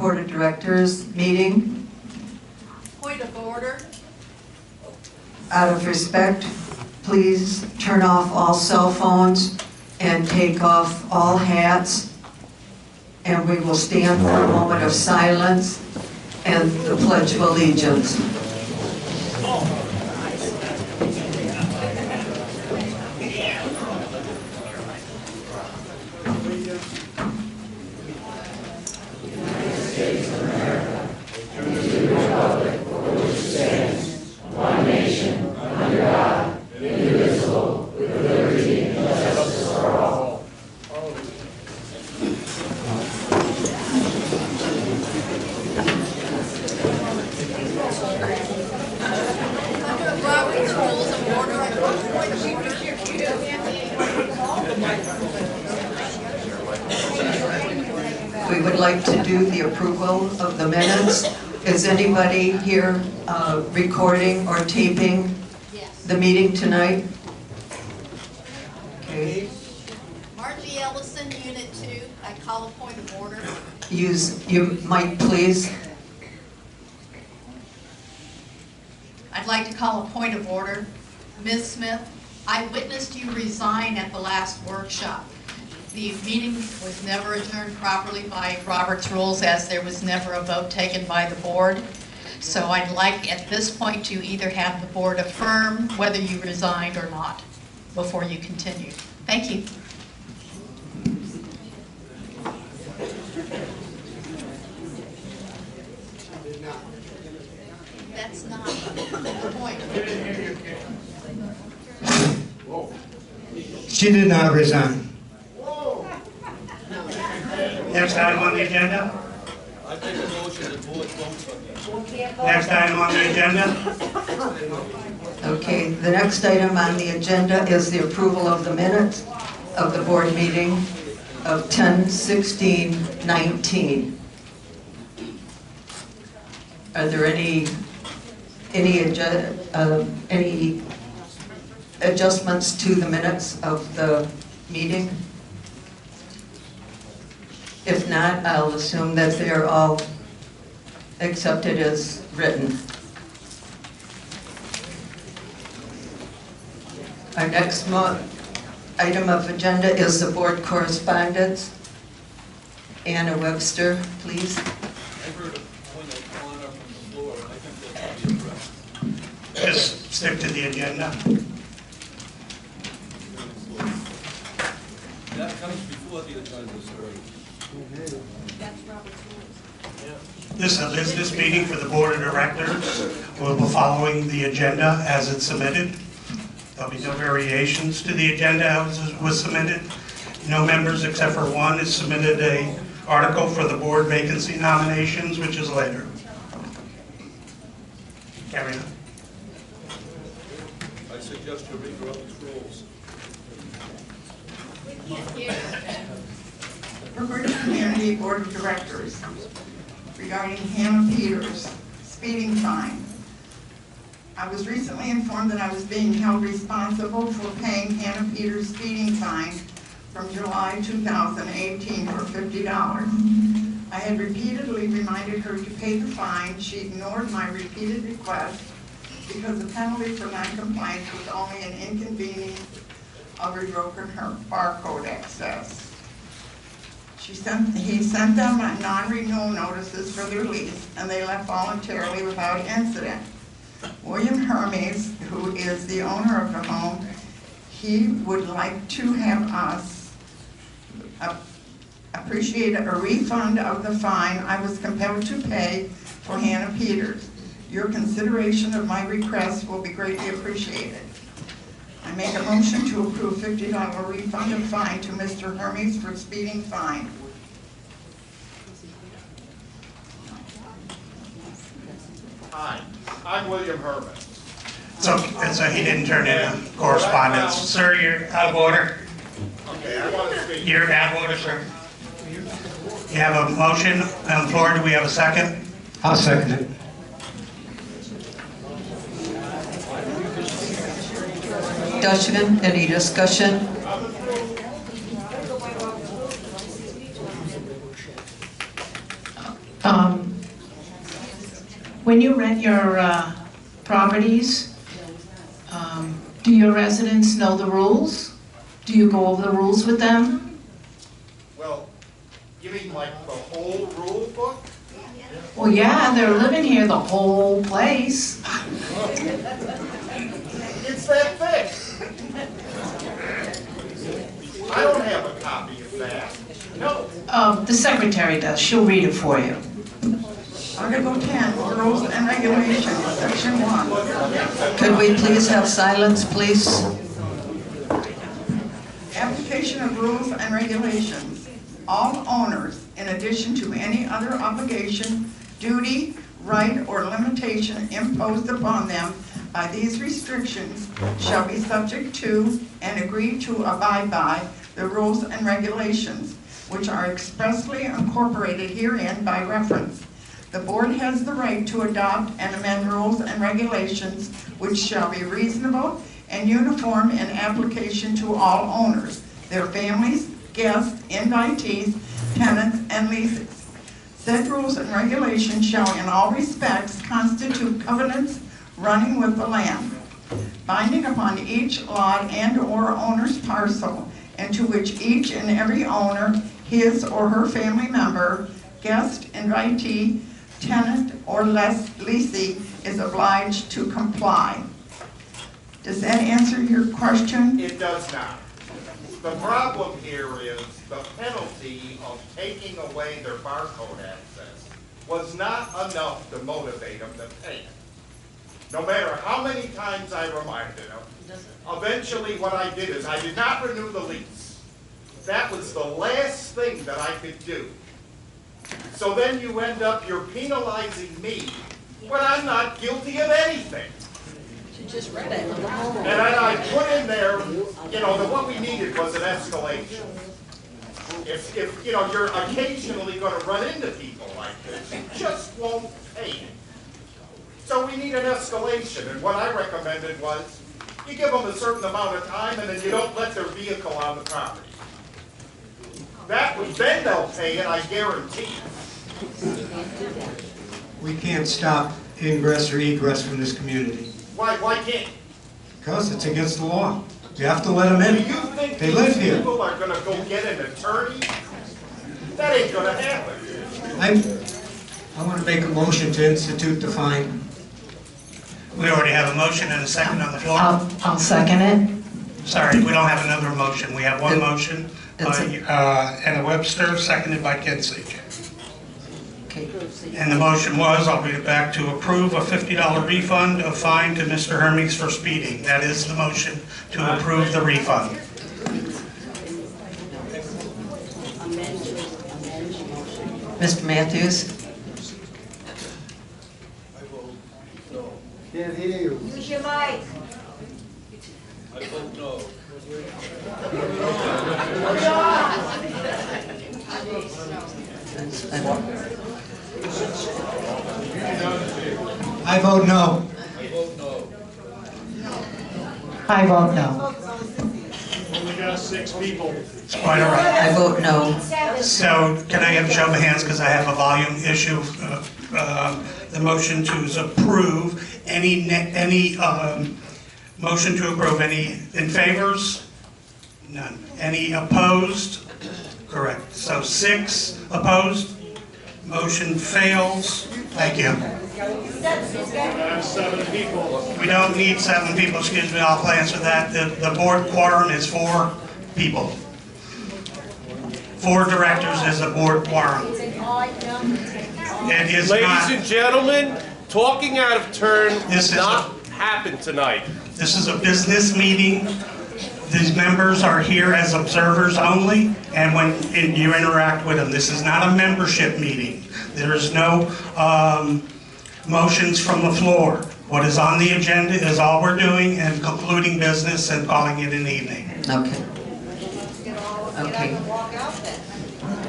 Board of Directors meeting. Point of order. Out of respect, please turn off all cell phones and take off all hats. And we will stand for a moment of silence and the Pledge of Allegiance. We would like to do the approval of the minutes. Is anybody here recording or taping the meeting tonight? Okay. Margie Ellison, Unit 2. I call a point of order. Use your mic, please. I'd like to call a point of order. Ms. Smith, I witnessed you resign at the last workshop. The meeting was never adjourned properly by Robert's rules, as there was never a vote taken by the board. So I'd like at this point to either have the board affirm whether you resigned or not before you continue. Thank you. That's not the point. She did not resign. Next item on the agenda. I make a motion the board votes on that. Next item on the agenda. Okay, the next item on the agenda is the approval of the minutes of the board meeting of 10/16/19. Are there any adjustments to the minutes of the meeting? If not, I'll assume that they're all accepted as written. Our next item of agenda is the board correspondence. Anna Webster, please. I heard a point of honor from the floor, and I think that should be addressed. Just stick to the agenda. That comes before the agenda, sir. This is a business meeting for the board of directors. We'll be following the agenda as it's submitted. There'll be no variations to the agenda as it was submitted. No members except for one has submitted an article for the board vacancy nominations, which is later. Carry on. I suggest you read Robert's rules. Brookridge Community Board of Directors regarding Hannah Peters' speeding fine. I was recently informed that I was being held responsible for paying Hannah Peters' speeding fine from July 2018 for $50. I had repeatedly reminded her to pay the fine. She ignored my repeated requests because the penalty for non-compliance was only an inconvenience of revoking her barcode access. He sent them non-renewal notices for their lease, and they left voluntarily without incident. William Hermes, who is the owner of the home, he would like to have us appreciate a refund of the fine I was compelled to pay for Hannah Peters. Your consideration of my request will be greatly appreciated. I make a motion to approve $50 refund of fine to Mr. Hermes for speeding fine. Hi, I'm William Herman. So he didn't turn in correspondence. Sir, you're out of order. Okay, I want to speak. You're out of order, sir. You have a motion on the floor. Do we have a second? I'll second it. Discussion? Any discussion? When you rent your properties, do your residents know the rules? Do you go over the rules with them? Well, you mean like the whole rule book? Well, yeah, they're living here the whole place. It's that thick. I don't have a copy of that. No. The secretary does. She'll read it for you. Article 10, Rules and Regulations, Section 1. Could we please have silence, please? Application of rules and regulations. All owners, in addition to any other obligation, duty, right, or limitation imposed upon them by these restrictions, shall be subject to and agree to abide by the rules and regulations, which are expressly incorporated herein by reference. The board has the right to adopt and amend rules and regulations which shall be reasonable and uniform in application to all owners, their families, guests, invitees, tenants, and leases. Said rules and regulations shall in all respects constitute covenants running with the land, binding upon each lot and/or owner's parcel, and to which each and every owner, his or her family member, guest, invitee, tenant, or leasee is obliged to comply. Does that answer your question? It does not. The problem here is the penalty of taking away their barcode access was not enough to motivate them to pay it. No matter how many times I reminded them, eventually what I did is I did not renew the lease. That was the last thing that I could do. So then you end up, you're penalizing me when I'm not guilty of anything. You just read it. And then I put in there, you know, that what we needed was an escalation. If you know, you're occasionally going to run into people like this, you just won't pay it. So we need an escalation, and what I recommended was, you give them a certain amount of time, and then you don't let their vehicle on the property. That would, then they'll pay it, I guarantee you. We can't stop ingress or egress from this community Why can't you? because it's against the law. You have to let them Do in. you think They live these here. people are going to go get an attorney? That ain't going to happen. I want to make a motion to institute the fine. We already have a motion and a second on the floor. I'll second it. Sorry, we don't have another motion. We have one motion by Anna Webster, seconded by Ken Seach. Okay. And the motion was, I'll read it back, to approve a $50 refund of fine to Mr. Hermes for speeding. That is the motion, to approve the refund. Mr. Matthews? Can't hear you. Use your mic. I vote no. I vote no. I vote no. I vote no. Only got 6 people. It's quite all right. I vote no. So can I have a show of hands because I have a volume issue? The motion to approve any motion to approve, any in favors? None. Any opposed? Correct. So 6 opposed. Motion fails. Thank you. That's 7 people. We don't need 7 people, excuse me, I'll answer that. The board quorum is 4 people. 4 directors is a board quorum. It is Ladies not, and gentlemen, talking out of turn This does is not happen tonight. this is a business meeting. These members are here as observers only, and when you interact with them. This is not a membership meeting. There is no motions from the floor. What is on the agenda is all we're doing, and concluding business and calling it an evening. Okay. Okay. Walk out then.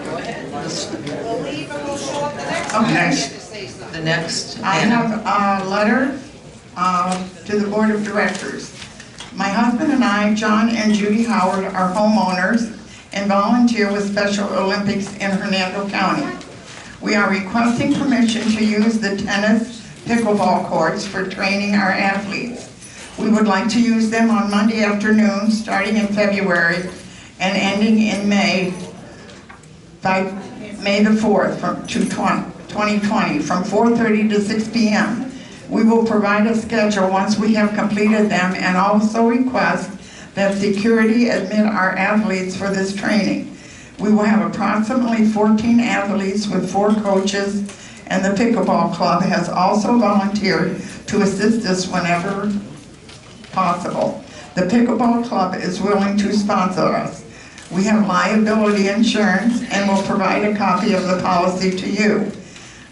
Go ahead. We'll leave and we'll show up the next time. Next. You get to say something. The next. I have a letter to the Board of Directors. My husband and I, John and Judy Howard, are homeowners and volunteer with Special Olympics in Hernando County. We are requesting permission to use the tennis pickleball courts for training our athletes. We would like to use them on Monday afternoons, starting in February and ending in May, by May the 4th, from 2020, from 4:30 to 6 p.m. We will provide a schedule once we have completed them, and also request that security admit our athletes for this training. We will have approximately 14 athletes with 4 coaches, and the pickleball club has also volunteered to assist us whenever possible. The pickleball club is willing to sponsor us. We have liability insurance and will provide a copy of the policy to you.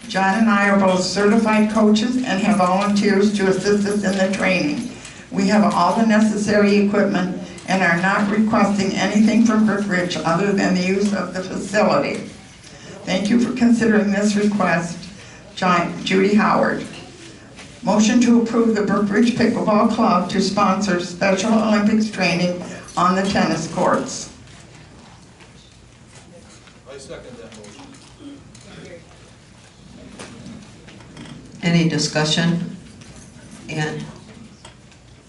John and I are both certified coaches and have volunteers to assist us in the training. We have all the necessary equipment and are not requesting anything from Brookridge other than the use of the facility. Thank you for considering this request. Judy Howard. Motion to approve the Brookridge Pickleball Club to sponsor Special Olympics training on the tennis courts. I second that motion. Any discussion? And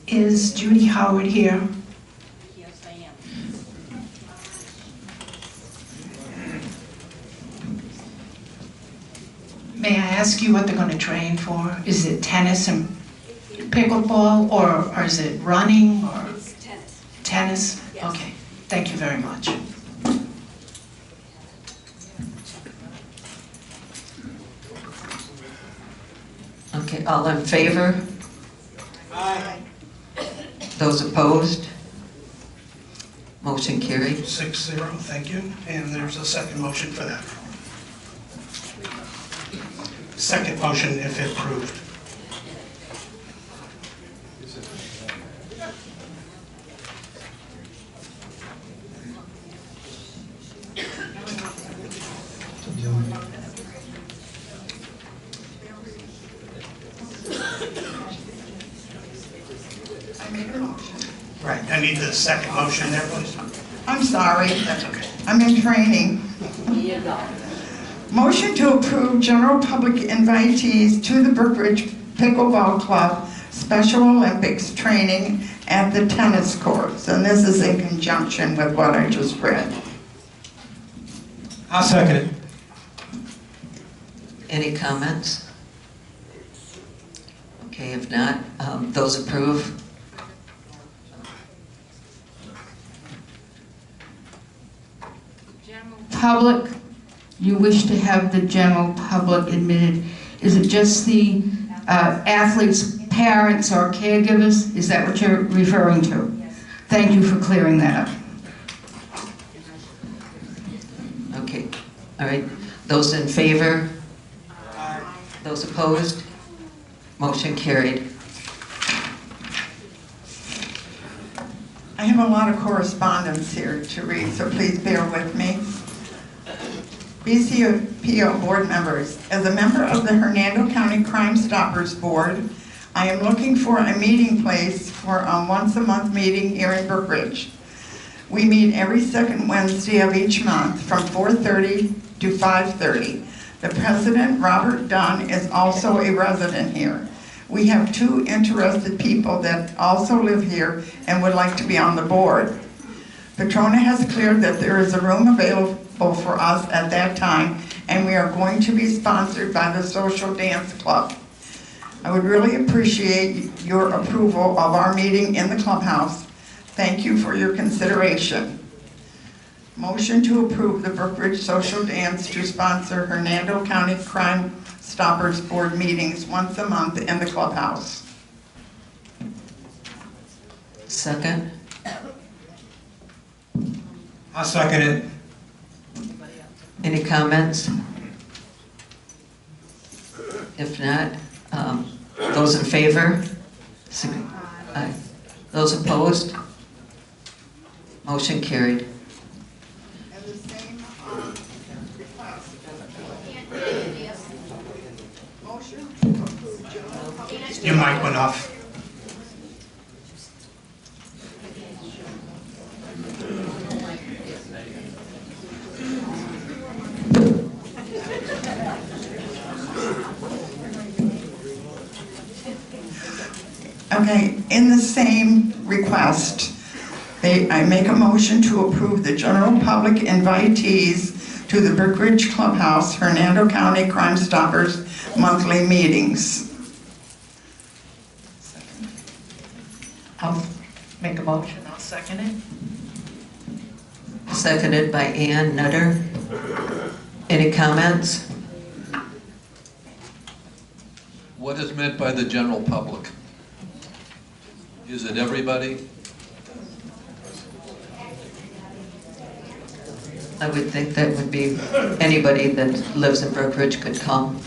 Is Judy Howard here? Yes, I am. May I ask you what they're going to train for? Is it tennis and pickleball, or is it running, or It's tennis. tennis? Yes. Okay, thank you very much. okay, all in favor? Aye. Those opposed? Motion carried. 6-0, thank you. And there's a second motion for that. Second motion if approved. I made a motion. Right, I need the second motion there, please. I'm sorry. That's okay. I'm in training. Here you go. Motion to approve general public invitees to the Brookridge Pickleball Club Special Olympics training at the tennis courts. And this is in conjunction with what I just read. I'll second it. Any comments? Okay, if not, those approve? Public, you wish to have the general public admitted. Is it just the athletes' parents or caregivers? Is that what you're referring to? Thank you for clearing that up. Okay, all right. Those in favor? Those opposed? Motion carried. I have a lot of correspondence here to read, so please bear with me. BCPO board members, as a member of the Hernando County Crime Stoppers Board, I am looking for a meeting place for a once-a-month meeting here in Brookridge. We meet every second Wednesday of each month from 4:30 to 5:30. The president, Robert Dunn, is also a resident here. We have 2 interested people that also live here and would like to be on the board. Petrona has cleared that there is a room available for us at that time, and we are going to be sponsored by the Social Dance Club. I would really appreciate your approval of our meeting in the clubhouse. Thank you for your consideration. Motion to approve the Brookridge Social Dance to sponsor Hernando County Crime Stoppers Board meetings once a month in the clubhouse. Second? I'll second it. Any comments? If not, those in favor? Aye. Those opposed? Motion carried. And the same request. Motion to approve general public. Your mic went off. Okay, in the same request, I make a motion to approve the general public invitees to the Brookridge Clubhouse, Hernando County Crime Stoppers monthly meetings. I'll make a motion, I'll second it. Seconded by Ann Nutter. Any comments? What is meant by the general public? Is it everybody? I would think that would be anybody that lives in Brookridge could come.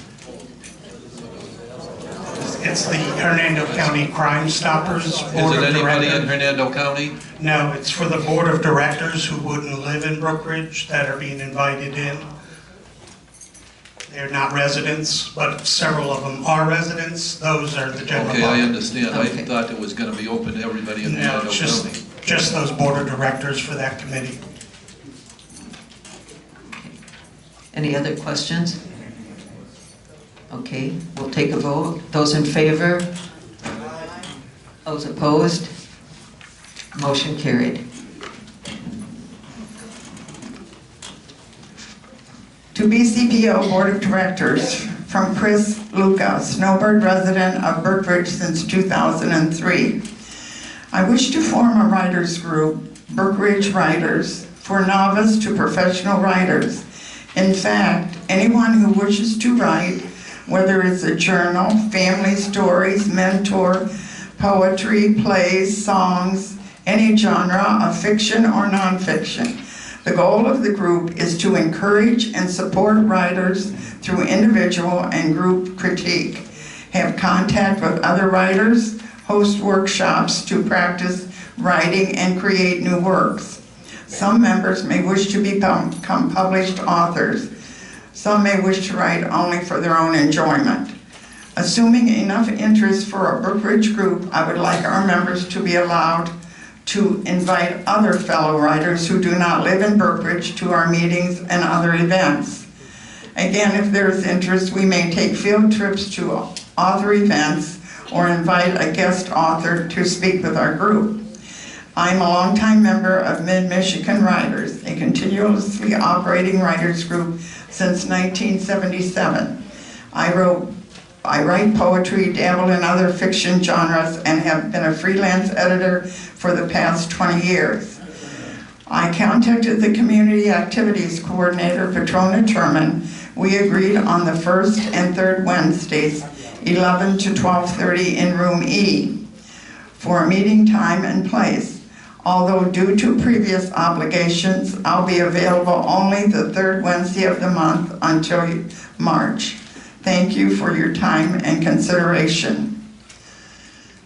It's the Hernando County Crime Stoppers Board Is it of anybody in Directors. Hernando County? No, it's for the Board of Directors who wouldn't live in Brookridge that are being invited in. They're not residents, but several of them are residents. Those are the general Okay, public. I understand. Okay. I thought it was going to be open to everybody in No, Hernando it's County. just those Board of Directors for that committee. Any other questions? Okay, we'll take a vote. Those in favor? Those opposed? Motion carried. To BCPO Board of Directors, from Chris Luca, Snowbird resident of Brookridge since 2003. I wish to form a writers group, Brookridge Writers, for novice to professional writers. In fact, anyone who wishes to write, whether it's a journal, family stories, mentor, poetry, plays, songs, any genre of fiction or nonfiction. The goal of the group is to encourage and support writers through individual and group critique, have contact with other writers, host workshops to practice writing and create new works. Some members may wish to become published authors. Some may wish to write only for their own enjoyment. Assuming enough interest for a Brookridge group, I would like our members to be allowed to invite other fellow writers who do not live in Brookridge to our meetings and other events. Again, if there is interest, we may take field trips to author events or invite a guest author to speak with our group. I'm a longtime member of Mid-Michigan Writers, a continuously operating writers group since 1977. I write poetry, dabble in other fiction genres, and have been a freelance editor for the past 20 years. I contacted the Community Activities Coordinator, Patrona Turman. We agreed on the first and third Wednesdays, 11 to 12:30 in Room E, for a meeting time and place. Although due to previous obligations, I'll be available only the third Wednesday of the month until March. Thank you for your time and consideration.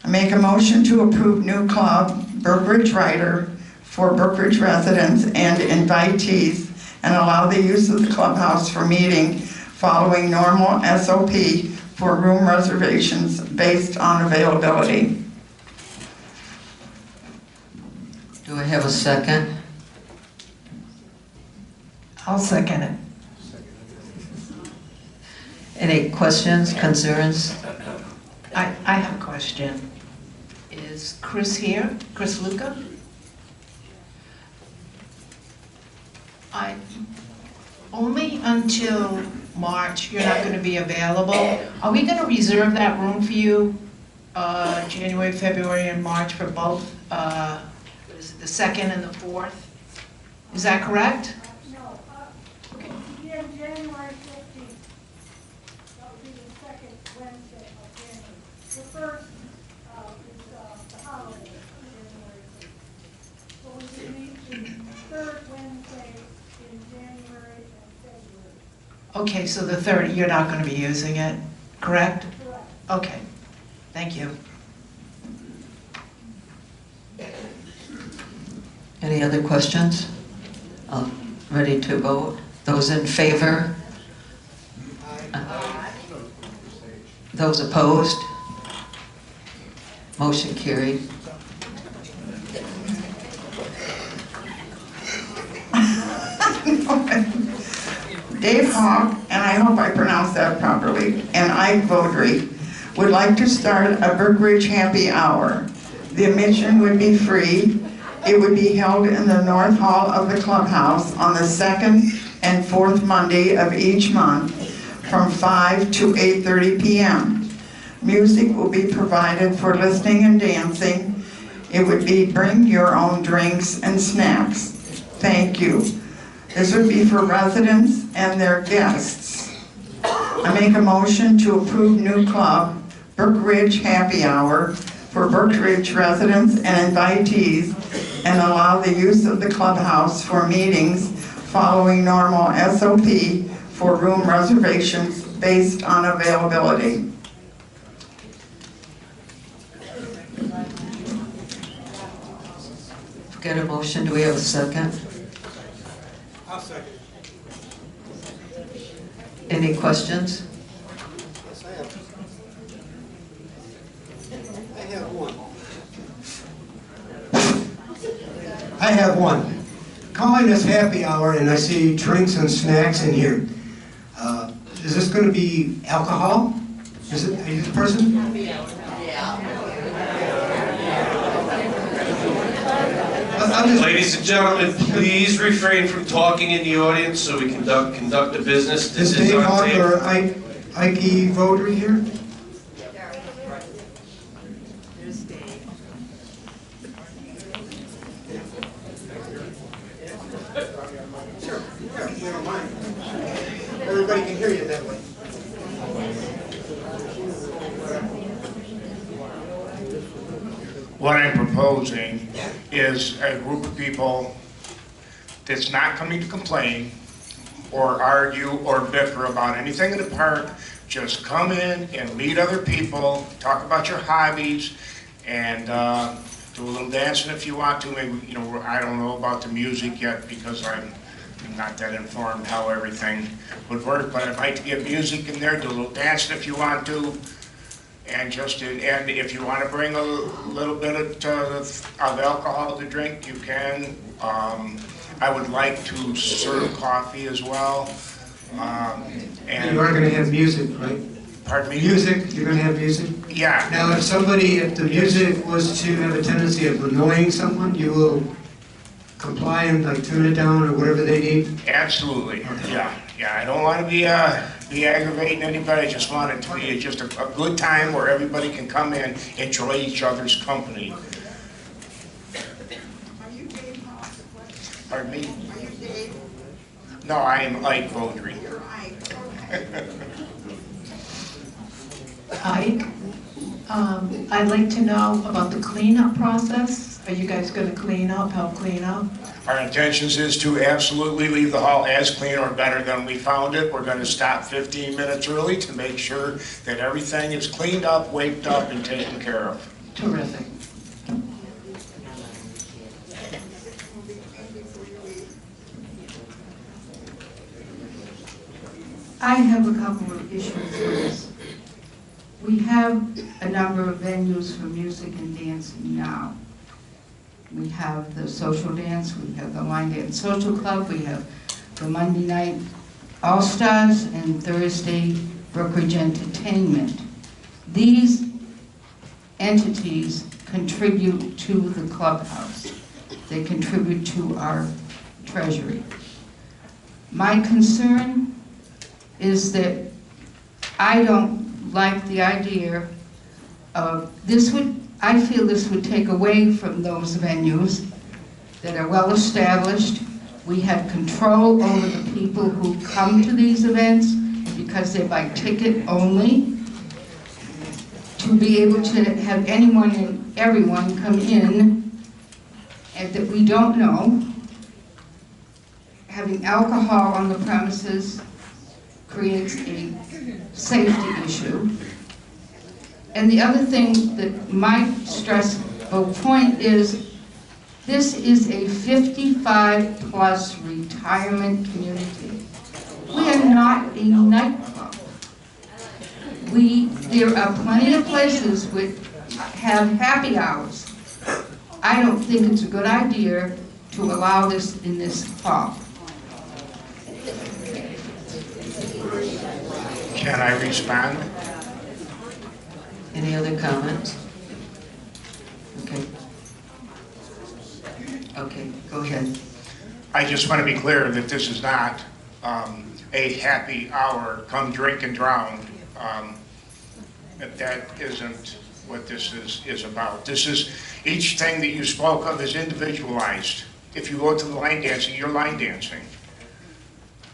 I make a motion to approve new club, Brookridge Writer, for Brookridge residents and invitees, and allow the use of the clubhouse for meeting following normal SOP for room reservations based on availability. Do I have a second? I'll second it. Any questions, concerns? I have a question. Is Chris here? Chris Luca? Only until March, you're not going to be available. Are we going to reserve that room for you, January, February, and March for both, what is it, the 2nd and the 4th? Is that correct? No, begin January 15th. That will be the second Wednesday of January. The first is the holiday, January 15th. So we will meet the third Wednesday in January and February. Okay, so the 3rd, you're not going to be using it, correct? Correct. Okay, thank you. Any other questions? Ready to vote? Those in favor? Those opposed? Motion carried. Dave Hawk, and I hope I pronounced that properly, and Ike Vodry would like to start a Brookridge happy hour. The admission would be free. It would be held in the North Hall of the clubhouse on the second and fourth Monday of each month from 5 to 8:30 p.m. Music will be provided for listening and dancing. It would be bring your own drinks and snacks. Thank you. This would be for residents and their guests. I make a motion to approve new club, Brookridge Happy Hour, for Brookridge residents and invitees, and allow the use of the clubhouse for meetings following normal SOP for room reservations based on availability. Get a motion, do we have a second? I'll second. Any questions? Yes, I have one. Calling this happy hour and I see drinks and snacks in here. Is this going to be alcohol? Is it, are you the person? Ladies and gentlemen, please refrain from talking in the audience so we can conduct the business. This Is is Dave on Hawk tape. or Ike Votary here? You don't mind. Everybody can hear you that way. What I'm proposing is a group of people that's not coming to complain or argue or bicker about anything in the park. Just come in and meet other people, talk about your hobbies, and do a little dancing if you want to. Maybe, you know, I don't know about the music yet because I'm not that informed how everything would work, but I'd like to get music in there, do a little dancing if you want to. And and if you want to bring a little bit of alcohol to drink, you can. I would like to serve coffee as well. And you are going to have music, right? Pardon me? Music, you're going to have music? Yeah. Now, if the music was to have a tendency of annoying someone, you will comply and like tune it down or whatever they need? Absolutely, yeah. I don't want to be aggravating anybody. I just want it to be just a good time where everybody can come in, enjoy each other's company. Are you Dave Hawk? Pardon me? Are you Dave? No, I am Ike Votary. You're Ike, okay. Ike, I'd like to know about the cleanup process. Are you guys going to clean up, help clean up? Our intentions is to absolutely leave the hall as clean or better than we found it. We're going to stop 15 minutes early to make sure that everything is cleaned up, waked up, and taken care of. Terrific. I have a couple of issues with this. We have a number of venues for music and dancing now. We have the social dance, we have the Line Dance Social Club, we have the Monday night All-Stars, and Thursday Brookridge Entertainment. These entities contribute to the clubhouse. They contribute to our treasury. My concern is that I don't like the idea of I feel this would take away from those venues that are well established. We have control over the people who come to these events because they're by ticket only. To be able to have anyone and everyone come in and that we don't know, having alcohol on the premises creates a safety issue. And the other thing that my stressful point is, this is a 55-plus retirement community. We are not a nightclub. There are plenty of places which have happy hours. I don't think it's a good idea to allow this in this hall. Can I respond? Any other comments? Okay. Okay, go ahead. I just want to be clear that this is not a happy hour, come drink and drown. That isn't what this is about. This is, each thing that you spoke of is individualized. If you go to the line dancing, you're line dancing.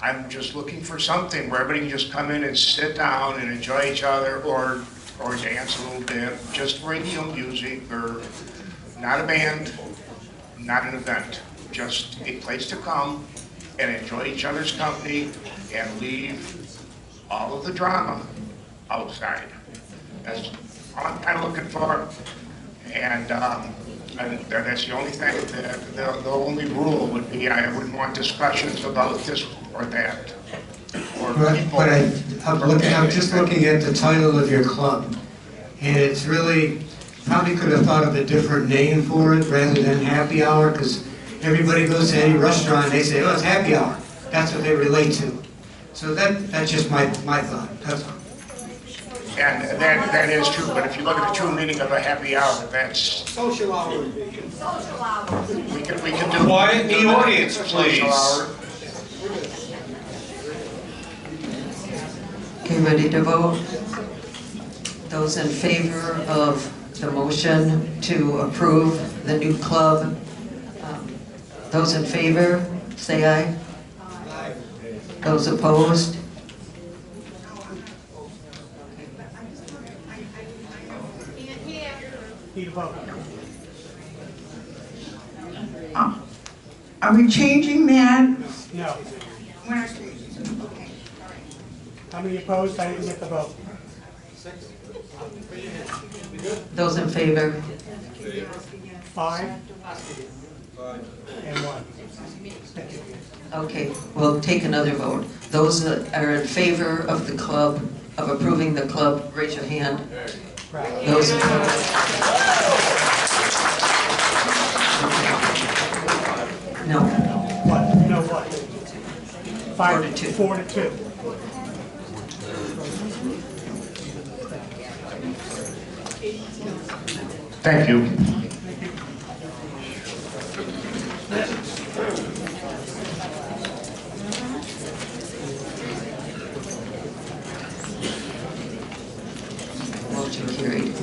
I'm just looking for something where everybody can just come in and sit down and enjoy each other, or dance a little bit, just radio music, or not a band, not an event, just a place to come and enjoy each other's company and leave all of the drama outside. That's all I'm kind of looking for, and that's the only thing, the only rule would be I wouldn't want discussions about this or that. But I'm just looking at the title of your club, and it's really, probably could have thought of a different name for it rather than happy hour, because everybody goes to any restaurant, they say, oh, it's happy hour. That's what they relate to. So that's just my thought, that's all. And that is true, but if you look at the true meaning of a happy hour, that's... Social hour. Social hour. We can do... Quiet in the audience, please. Okay, ready to vote? Those in favor of the motion to approve the new club, those in favor, say aye. Aye. Those opposed? Are we changing that? No. We're not changing. Okay, all right. How many opposed? I didn't get the vote. Those in favor? 5 and 1. Okay, we'll take another vote. Those that are in favor of the club, of approving the club, raise your hand. Those opposed? No. What? No what? 4 to 2. 4 to 2. Thank you. Motion carried.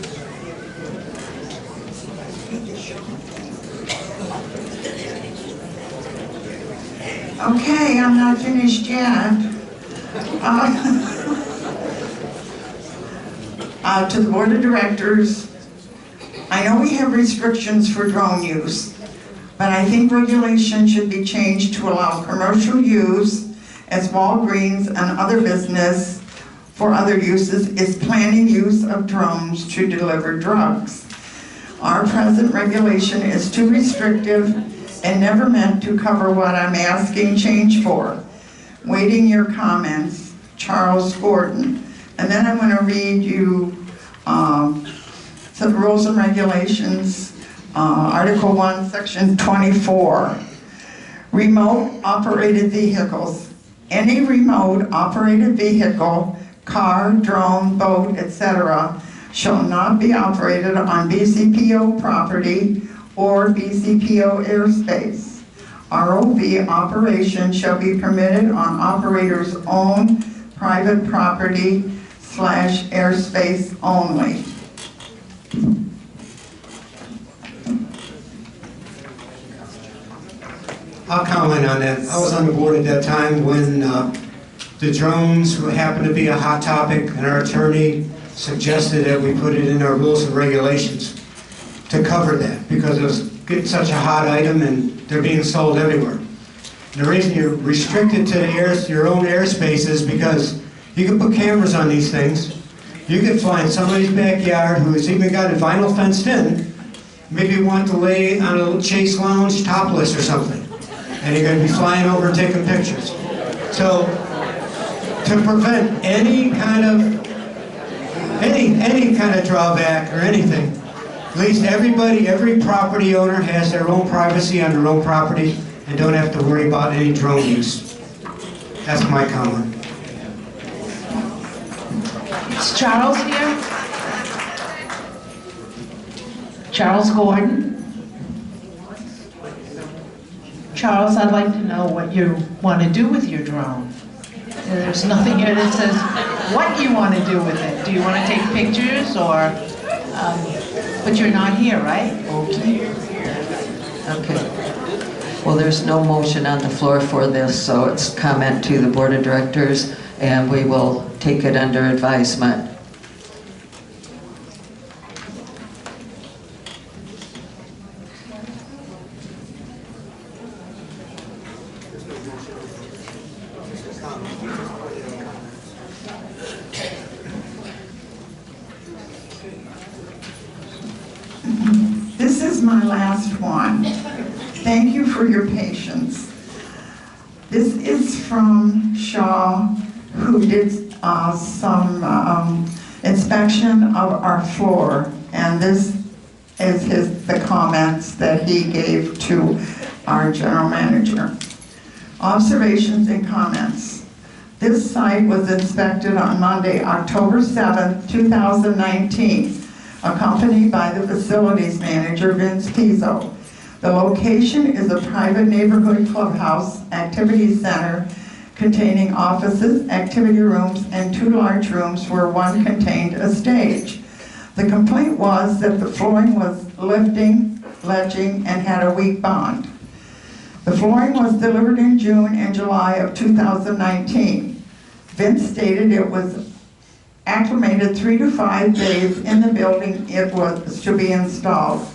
Okay, I'm not finished yet. To the Board of Directors, I know we have restrictions for drone use, but I think regulation should be changed to allow commercial use as Walgreens and other business for other uses is planning use of drones to deliver drugs. Our present regulation is too restrictive and never meant to cover what I'm asking change for. Waiting your comments, Charles Gordon. And then I'm going to read you some rules and regulations, Article 1, Section 24. Remote operated vehicles. Any remote operated vehicle, car, drone, boat, etc., shall not be operated on BCPO property or BCPO airspace. ROV operation shall be permitted on operator's own private property / airspace only. I'll comment on that. I was on the board at that time when the drones happened to be a hot topic, and our attorney suggested that we put it in our rules and regulations to cover that, because it was getting such a hot item and they're being sold everywhere. And the reason you're restricted to your own airspace is because you can put cameras on these things. You can find somebody's backyard who has even got a vinyl fenced in, maybe want to lay on a little Chase Lounge topless or something, and you're going to be flying over and taking pictures. So, to prevent any kind of drawback or anything, at least every property owner has their own privacy on their own property and don't have to worry about any drone use. That's my comment. Is Charles here? Charles Gordon. Charles, I'd like to know what you want to do with your drone. There's nothing here that says what you want to do with it. Do you want to take pictures or, but you're not here, right? Okay. Well, there's no motion on the floor for this, so it's comment to the Board of Directors, and we will take it under advisement. This is my last one. Thank you for your patience. This is from Shaw, who did some inspection of our floor, and this is the comments that he gave to our general manager. Observations and comments. This site was inspected on Monday, October 7th, 2019, accompanied by the facilities manager, Vince Pizzo. The location is a private neighborhood clubhouse activity center containing offices, activity rooms, and 2 large rooms where one contained a stage. The complaint was that the flooring was lifting, ledging, and had a weak bond. The flooring was delivered in June and July of 2019. Vince stated it was acclimated 3 to 5 days in the building it was to be installed.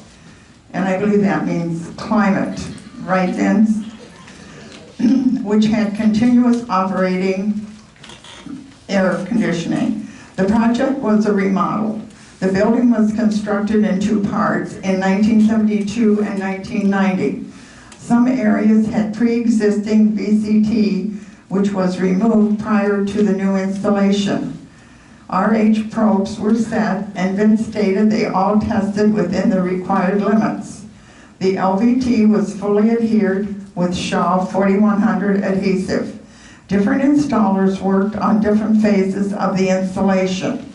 And I believe that means climate, right, Vince? Which had continuous operating air conditioning. The project was a remodel. The building was constructed in 2 parts in 1972 and 1990. Some areas had pre-existing VCT, which was removed prior to the new installation. RH probes were set, and Vince stated they all tested within the required limits. The LVT was fully adhered with Shaw 4100 adhesive. Different installers worked on different phases of the installation.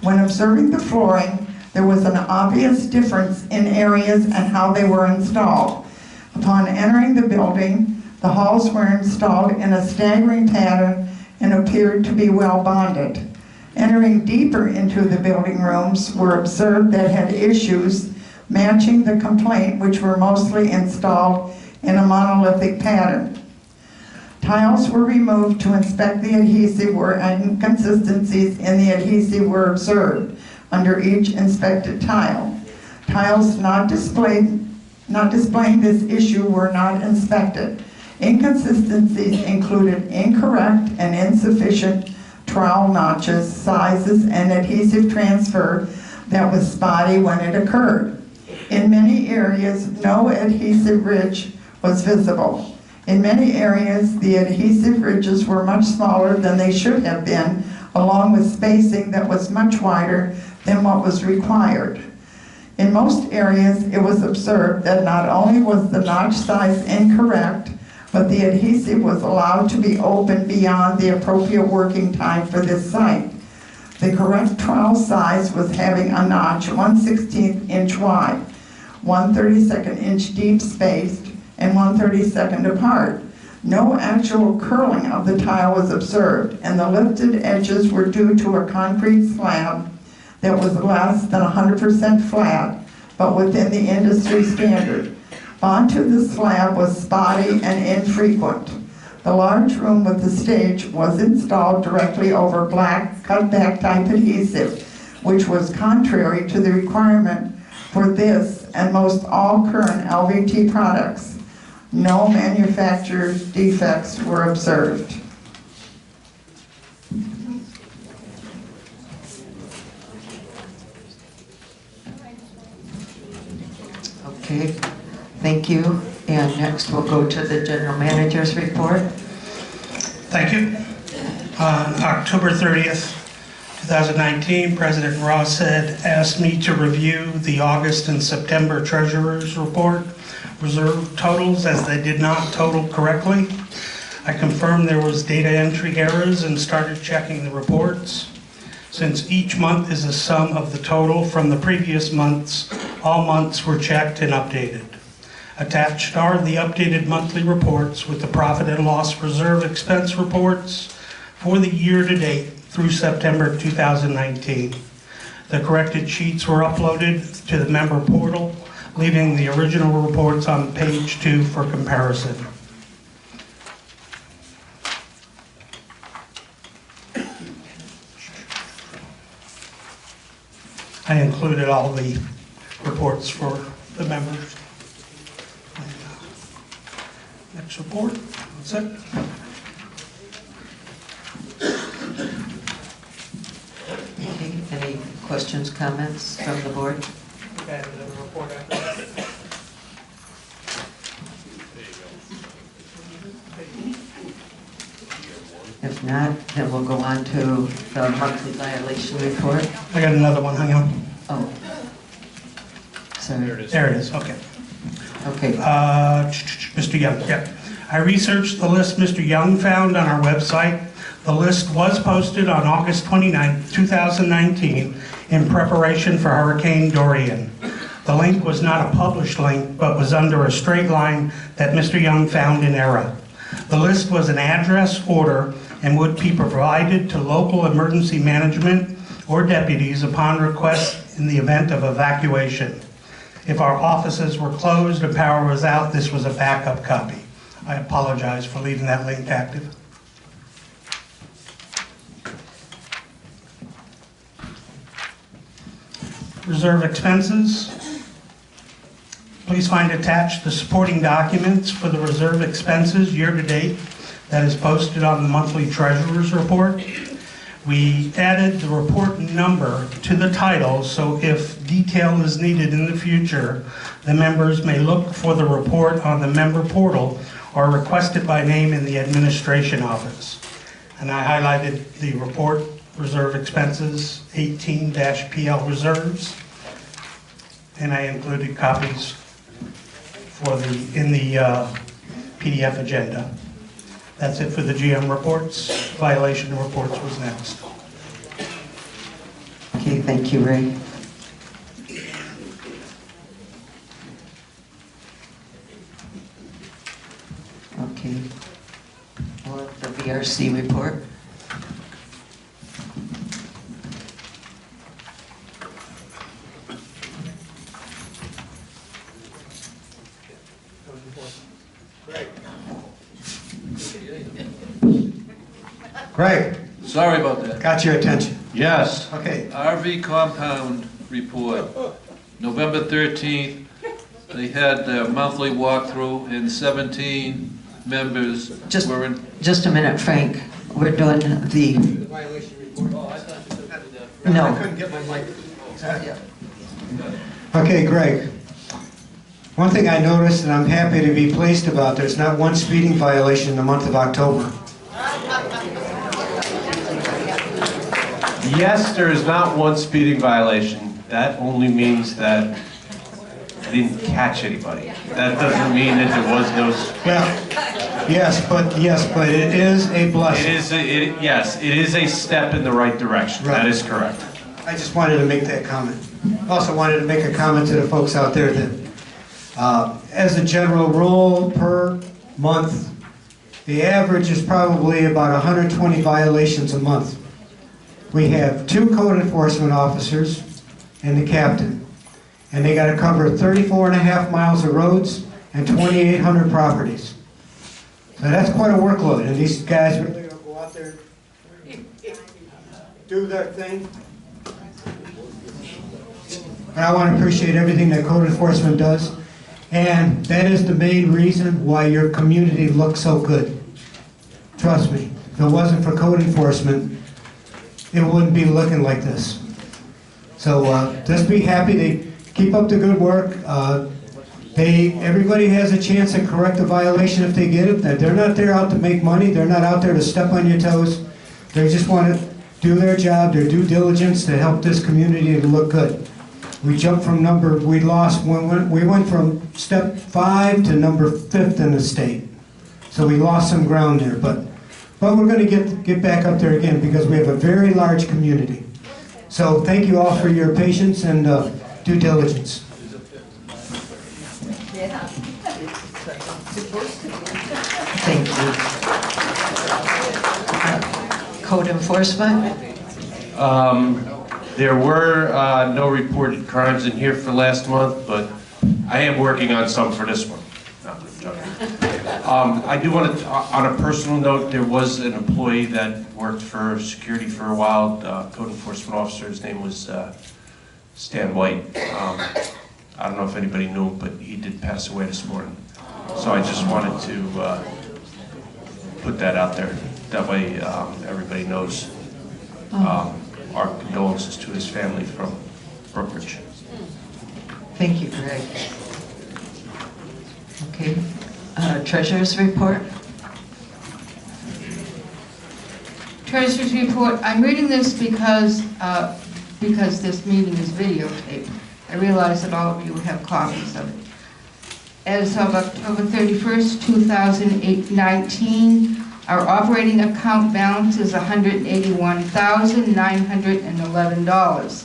When observing the flooring, there was an obvious difference in areas and how they were installed. Upon entering the building, the halls were installed in a staggering pattern and appeared to be well bonded. Entering deeper into the building, rooms were observed that had issues matching the complaint, which were mostly installed in a monolithic pattern. Tiles were removed to inspect the adhesive where inconsistencies in the adhesive were observed under each inspected tile. Tiles not displaying this issue were not inspected. Inconsistencies included incorrect and insufficient trowel notches, sizes, and adhesive transfer that was spotty when it occurred. In many areas, no adhesive ridge was visible. In many areas, the adhesive ridges were much smaller than they should have been, along with spacing that was much wider than what was required. In most areas, it was observed that not only was the notch size incorrect, but the adhesive was allowed to be opened beyond the appropriate working time for this site. The correct trowel size was having a notch 1/16 inch wide, 1/32 inch deep spaced, and 1/32 apart. No actual curling of the tile was observed, and the lifted edges were due to a concrete slab that was less than 100% flat, but within the industry standard. Bond to the slab was spotty and infrequent. The large room with the stage was installed directly over black cut-back type adhesive, which was contrary to the requirement for this and most all current LVT products. No manufacturer defects were observed. Okay, thank you. And next we'll go to the general manager's report. Thank you. On October 30th, 2019, President Ross had asked me to review the August and September treasurer's report reserve totals as they did not total correctly. I confirmed there was data entry errors and started checking the reports. Since each month is a sum of the total from the previous month's All months were checked and updated. Attached are the updated monthly reports with the profit and loss reserve expense reports for the year to date through September 2019. The corrected sheets were uploaded to the member portal, leaving the original reports on page 2 for comparison. I included all the reports for the members. Next report, that's it. Okay, any questions, comments from the board? Okay, another report after that. If not, then we'll go on to the monthly violation report. I got another one, hang on. Oh. Sorry. There it is, okay. Okay. Mr. Young, yeah. I researched the list Mr. Young found on our website. The list was posted on August 29, 2019 in preparation for Hurricane Dorian. The link was not a published link, but was under a straight line that Mr. Young found in error. The list was an address order and would be provided to local emergency management or deputies upon request in the event of evacuation. If our offices were closed and power was out, this was a backup copy. I apologize for leaving that link active. Reserve expenses. Please find attached the supporting documents for the reserve expenses year-to-date that is posted on the monthly treasurer's report. We added the report number to the title, so if detail is needed in the future, the members may look for the report on the member portal or request it by name in the administration office. And I highlighted the report, reserve expenses, 18-PL reserves, and I included copies in the PDF agenda. That's it for the GM reports. Violation reports was next. Okay, thank you, Ray. Okay. Well, the VRC report. Greg, Sorry about that. got your attention. Yes. Okay. RV compound report, November 13th. They had their monthly walkthrough and 17 members were in. Just a minute, Frank. We're doing the. Violation report. Oh, I thought you said that. No. I couldn't get my mic. Okay, Greg. One thing I noticed, and I'm happy to be pleased about, there's not one speeding violation in the month of October. Yes, there is not one speeding violation. That only means that I didn't catch anybody. That doesn't mean that there was no. Well, yes, but it is a blessing. Yes, it is a step in the right direction. Right. That is correct. I just wanted to make that comment. Also wanted to make a comment to the folks out there that, as a general rule, per month, the average is probably about 120 violations a month. We have 2 code enforcement officers and the captain, and they got to cover 34.5 miles of roads and 2,800 properties. So that's quite a workload, and these guys really going to go out there, do their thing. And I want to appreciate everything that code enforcement does, and that is the main reason why your community looks so good. Trust me, if it wasn't for code enforcement, it wouldn't be looking like this. So just be happy. They keep up the good work. Everybody has a chance to correct a violation if they get it. That they're not there out to make money. They're not out there to step on your toes. They just want to do their job, their due diligence to help this community to look good. We jumped from we went from step 5 to number 5th in the state. So we lost some ground there, but we're going to get back up there again because we have a very large community. So thank you all for your patience and due diligence. Is it Thank you. Code enforcement? There were no reported crimes in here for last month, but I am working on some for this one. No, I'm joking. I do want to, on a personal note, there was an employee that worked for security for a while, code enforcement officer. His name was Stan White. I don't know if anybody knew him, but he did pass away this morning. So I just wanted to put that out there. That way everybody knows. Our condolences to his family from Brookridge. Thank you, Greg. Okay, treasurer's report? Treasurer's report, I'm reading this because this meeting is videotaped. I realize that all of you have copies of it. As of October 31st, 2019, our operating account balance is $181,911.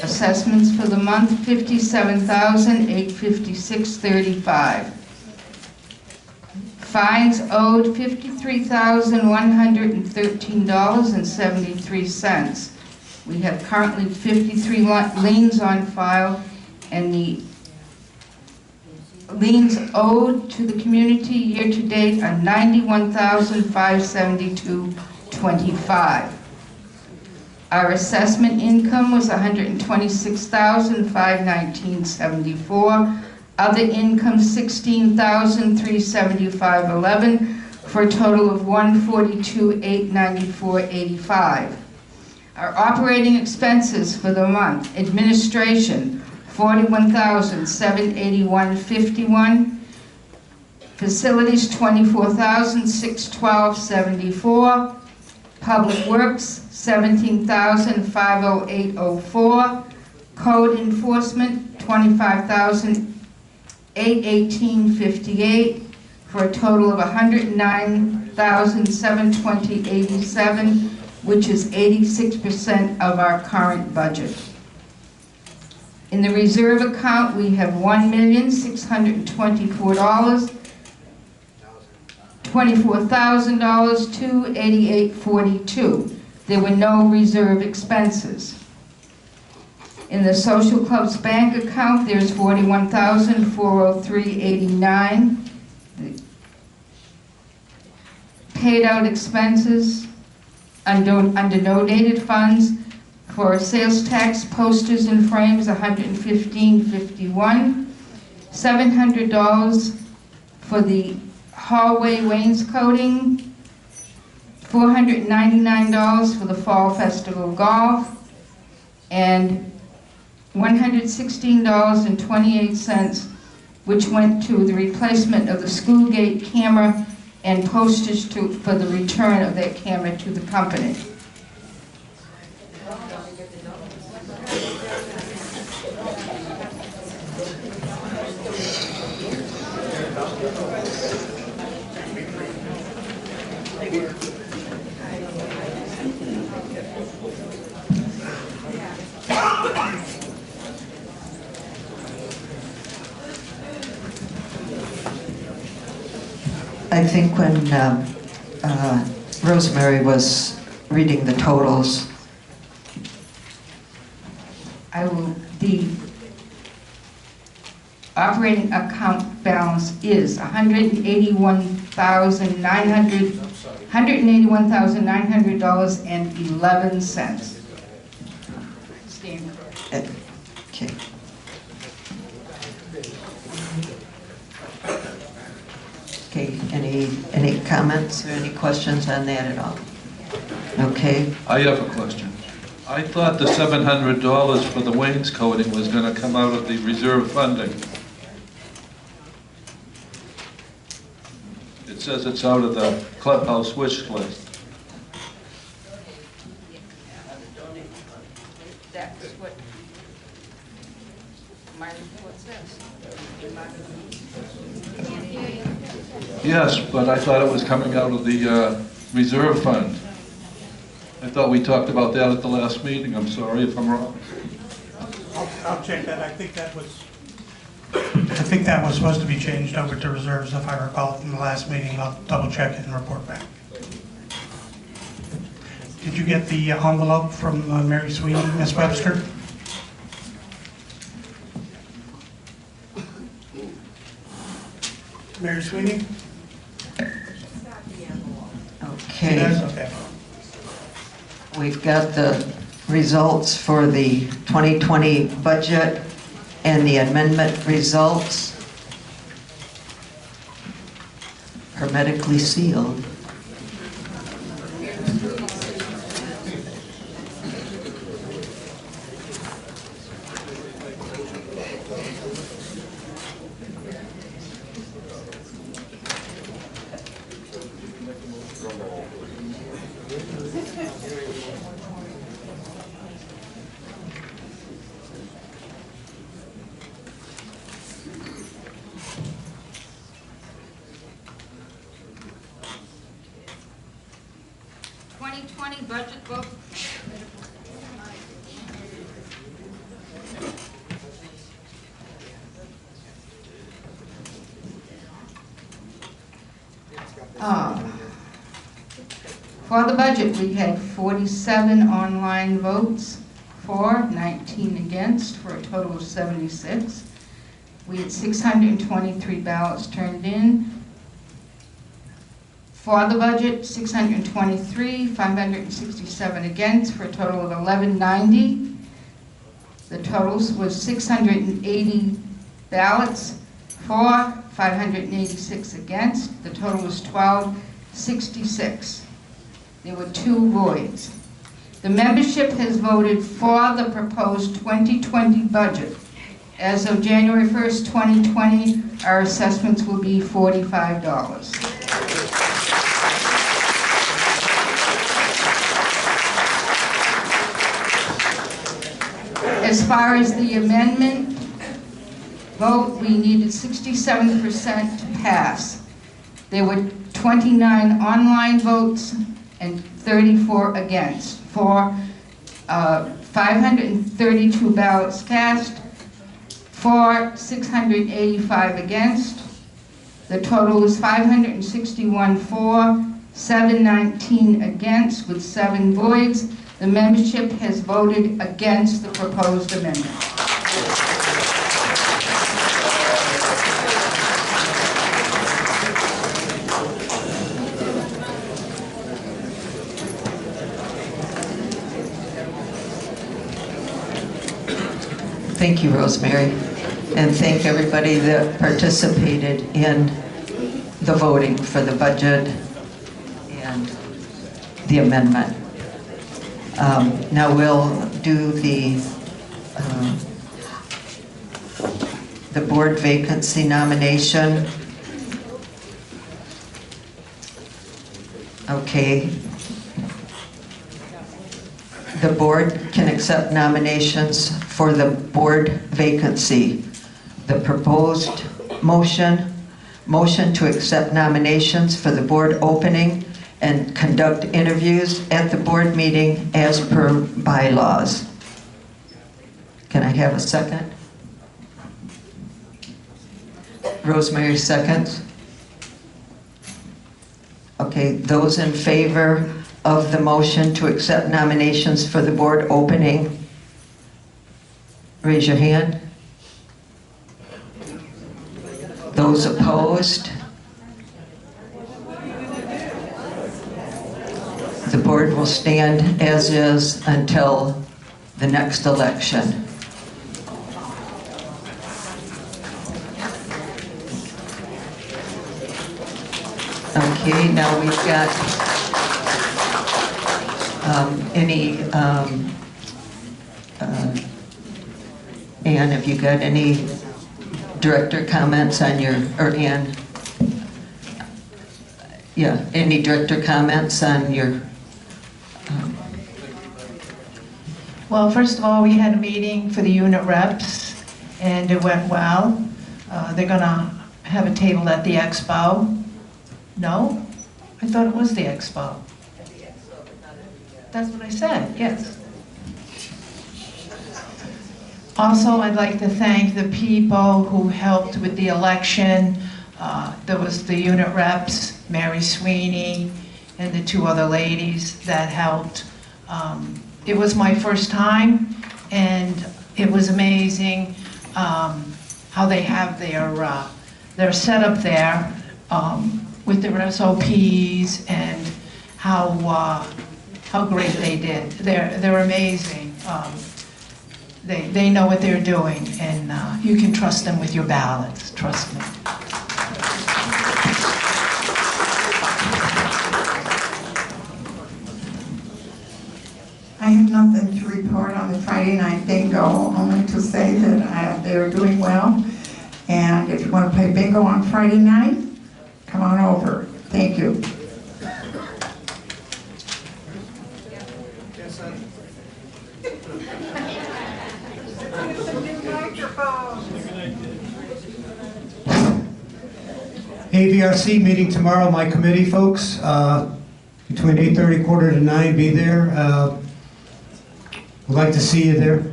Assessments for the month, $57,856.35. Fines owed, $53,113.73. We have currently 53 liens on file, and the liens owed to the community year-to-date are $91,572.25. Our assessment income was $126,519.74. Other income, $16,375.11, for a total of $142,894.85. Our operating expenses for the month: administration, $41,781.51. Facilities, $24,612.74. Public Works, $17,508.04. Code enforcement, $25,818.58, for a total of $109,720.87, which is 86% of our current budget. In the reserve account, we have $1,624,000, $24,000 to $88.42. There were no reserve expenses. In the Social Club's bank account, there's $41,403.89. Paid out expenses under donated funds for sales tax, posters and frames, $115.51. $700 for the hallway wainscoting, $499 for the Fall Festival Golf, and $116.28, which went to the replacement of the school gate camera and postage for the return of that camera to the company. I think when Rosemary was reading the totals, the operating account balance is $181,900.11. Stand corrected. Okay. Okay, any comments or any questions on that at all? Okay. I have a question. I thought the $700 for the wainscoting was going to come out of the reserve funding. It says it's out of the clubhouse wish list. That's what my report says. Yes, but I thought it was coming out of the reserve fund. I thought we talked about that at the last meeting. I'm sorry if I'm wrong. I'll check that. I think that was I think that was supposed to be changed over to reserves, if I recall, from the last meeting. I'll double check it and report back. Did you get the envelope from Mary Sweeney, Ms. Webster? Mary Sweeney? She does? Okay, Okay. we've got the results for the 2020 budget and the amendment results hermetically sealed. Budget book. For the budget, we had 47 online votes for, 19 against, for a total of 76. We had 623 ballots turned in. For the budget, 623, 567 against, for a total of 1190. The totals was 680 ballots for, 586 against. The total was 1266. There were 2 voids. The membership has voted for the proposed 2020 budget. As of January 1st, 2020, our assessments will be $45. As far as the amendment vote, we needed 67% to pass. There were 29 online votes and 34 against. For 532 ballots cast, for 685 against. The total is 561 for, 719 against, with 7 voids. The membership has voted against the proposed amendment. Thank you, Rosemary, and thank everybody that participated in the voting for the budget and the amendment. Now we'll do the board vacancy nomination. Okay. The board can accept nominations for the board vacancy. The proposed motion to accept nominations for the board opening and conduct interviews at the board meeting as per bylaws. Can I have a second? Rosemary seconds. Okay, those in favor of the motion to accept nominations for the board opening, raise your hand. Those opposed? The board will stand as is until the next election. Okay, now we've got Ann, have you got any director comments on your, or Ann? Yeah, any director comments on your? Well, first of all, we had a meeting for the unit reps, and it went well. They're gonna have a table at the expo. No? I thought it was the expo. That's what I said, yes. Also, I'd like to thank the people who helped with the election. There was the unit reps, Mary Sweeney, and the two other ladies that helped. It was my first time, and it was amazing how they have their setup there with their SOPs and how great they did. They're amazing. They know what they're doing, and you can trust them with your ballots, trust me. I have nothing to report on the Friday night bingo, only to say that they're doing well. And if you want to play bingo on Friday night, come on over. Thank you. AVRC meeting tomorrow, my committee folks, between 8:30, quarter to 9, be there. We'd like to see you there.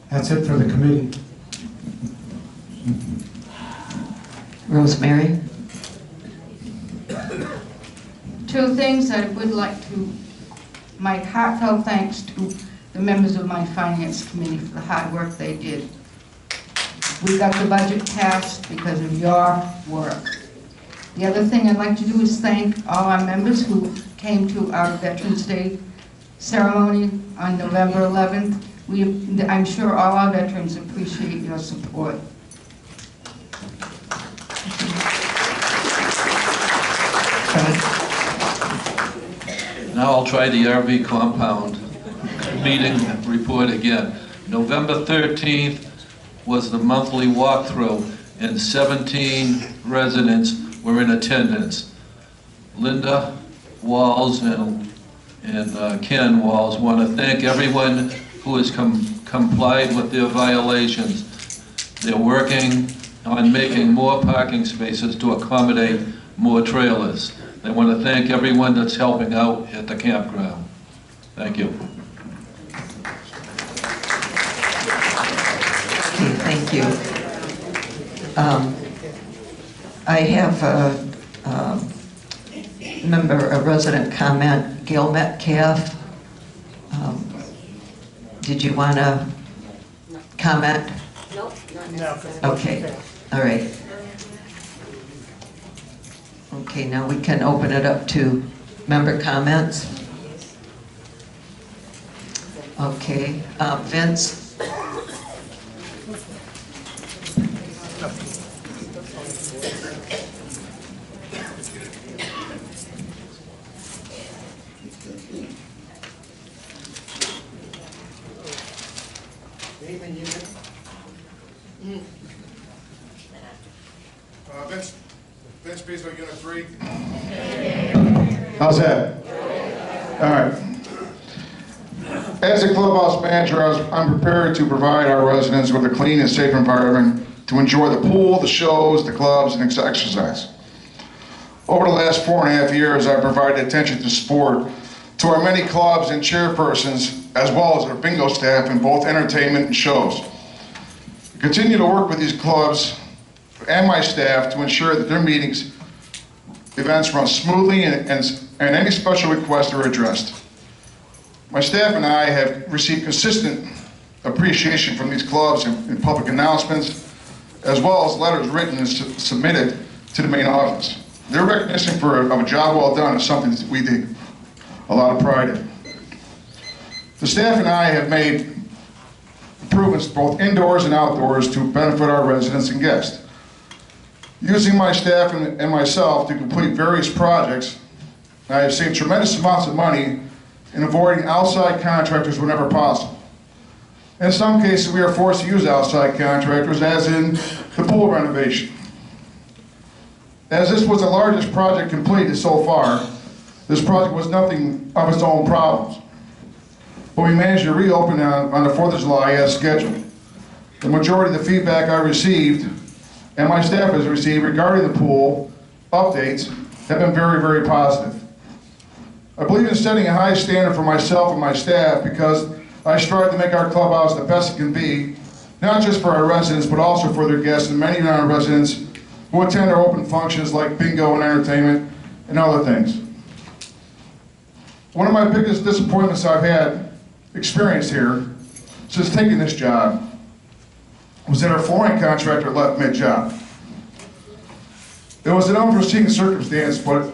That's it for the committee. Rosemary? Two things I would like to, my heartfelt thanks to the members of my finance committee for the hard work they did. We got the budget passed because of your work. The other thing I'd like to do is thank all our members who came to our Veterans Day ceremony on November 11th. I'm sure all our veterans appreciate your support. Now I'll try the RV compound meeting report again. November 13th was the monthly walkthrough, and 17 residents were in attendance. Linda Walls and Ken Walls want to thank everyone who has complied with their violations. They're working on making more parking spaces to accommodate more trailers. They want to thank everyone that's helping out at the campground. Thank you. Okay, thank you. I have a resident comment, Gail Metcalf. Did you want to comment? Nope. Okay, all right. Okay, now we can open it up to member comments. Okay, Vince? Vince Beasley, Unit 3. How's that? All right. As a clubhouse manager, I'm prepared to provide our residents with a clean and safe environment to enjoy the pool, the shows, the clubs, and exercise. Over the last 4.5 years, I've provided attention to sport to our many clubs and chairpersons, as well as our bingo staff in both entertainment and shows. I continue to work with these clubs and my staff to ensure that their meetings, events run smoothly and any special requests are addressed. My staff and I have received consistent appreciation from these clubs in public announcements, as well as letters written and submitted to the main office. Their recognition of a job well done is something that we take a lot of pride in. The staff and I have made improvements both indoors and outdoors to benefit our residents and guests. Using my staff and myself to complete various projects, I have saved tremendous amounts of money in avoiding outside contractors whenever possible. In some cases, we are forced to use outside contractors, as in the pool renovation. As this was the largest project completed so far, this project was nothing of its own problems. But we managed to reopen on the 4th of July as scheduled. The majority of the feedback I received and my staff has received regarding the pool updates have been very, very positive. I believe in setting a high standard for myself and my staff because I strive to make our clubhouse the best it can be not just for our residents, but also for their guests and many non-residents who attend our open functions like bingo and entertainment and other things. One of my biggest disappointments I've had experienced here since taking this job was that our flooring contractor left mid-job. It was an unforeseen circumstance, but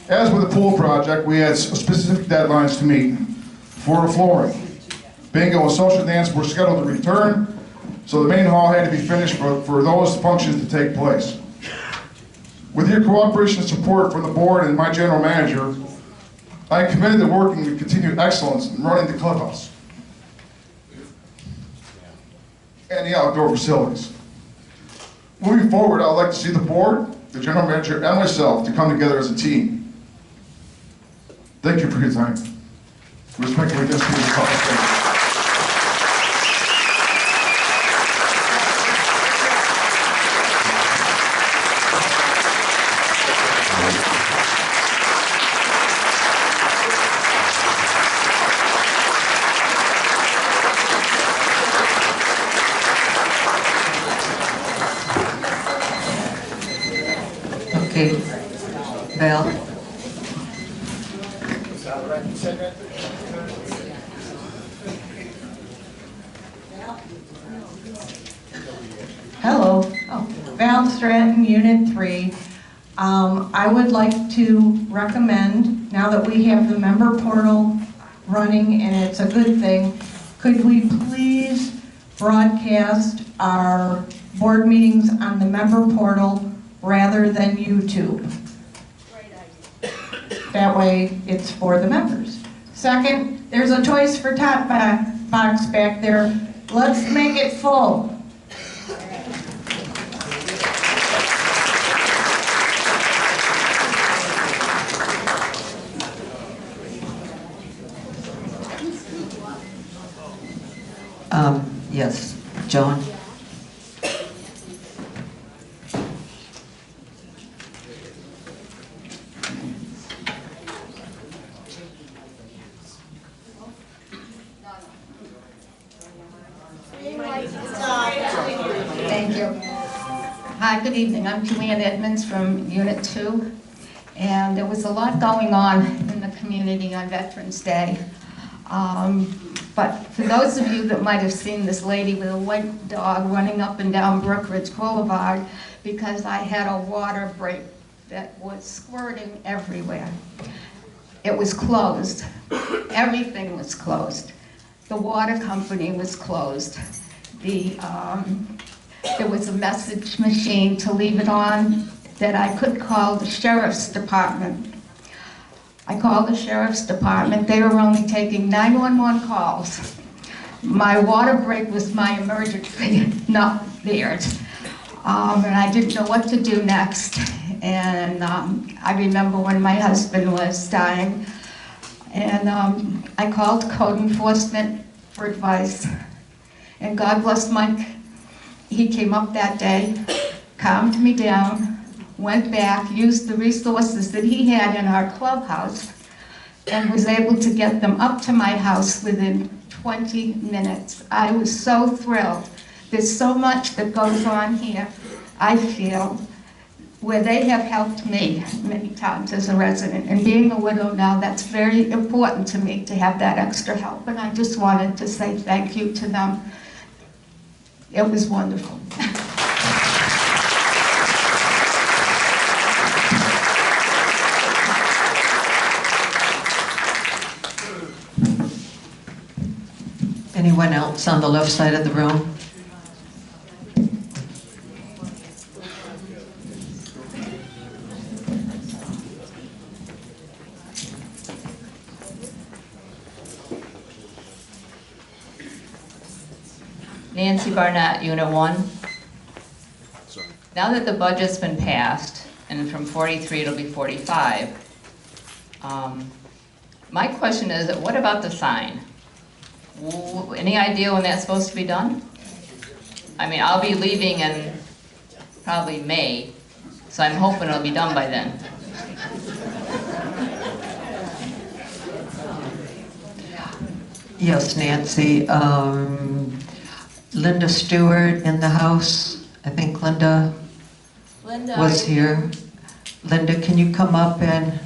as with the pool project, we had specific deadlines to meet for the flooring. Bingo and social dance were scheduled to return, so the main hall had to be finished for those functions to take place. With your cooperation and support from the board and my general manager, I am committed to working with continued excellence in running the clubhouse and the outdoor facilities. Moving forward, I would like to see the board, the general manager, and myself to come together as a team. Thank you for your time. Respectfully, this is the public statement. Okay, Val? Hello, Val Stratton, Unit 3. I would like to recommend, now that we have the member portal running and it's a good thing, could we please broadcast our board meetings on the member portal rather than YouTube? That way it's for the members. Second, there's a Toys for Tot box back there. Let's make it full. Yes, John? Thank you. Hi, good evening. I'm Joanne Edmonds from Unit 2. And there was a lot going on in the community on Veterans Day. But for those of you that might have seen this lady with a white dog running up and down Brookridge Boulevard because I had a water break that was squirting everywhere. It was closed. Everything was closed. The water company was closed. There was a message machine to leave it on that I could call the sheriff's department. I called the sheriff's department. They were only taking 911 calls. My water break was my emergency, not theirs. And I didn't know what to do next. And I remember when my husband was dying, and I called code enforcement for advice. And God bless Mike. He came up that day, calmed me down, went back, used the resources that he had in our clubhouse, and was able to get them up to my house within 20 minutes. I was so thrilled. There's so much that goes on here, I feel, where they have helped me many times as a resident. And being a widow now, that's very important to me to have that extra help. And I just wanted to say thank you to them. It was wonderful. Anyone else on the left side of the room? Nancy Barnett, Unit 1. Now that the budget's been passed, and from 43 it'll be 45, my question is, what about the sign? Any idea when that's supposed to be done? I mean, I'll be leaving in probably May, so I'm hoping it'll be done by then. Yes, Nancy. Linda Stewart in the house? I think Linda was here. Linda, can you come up and...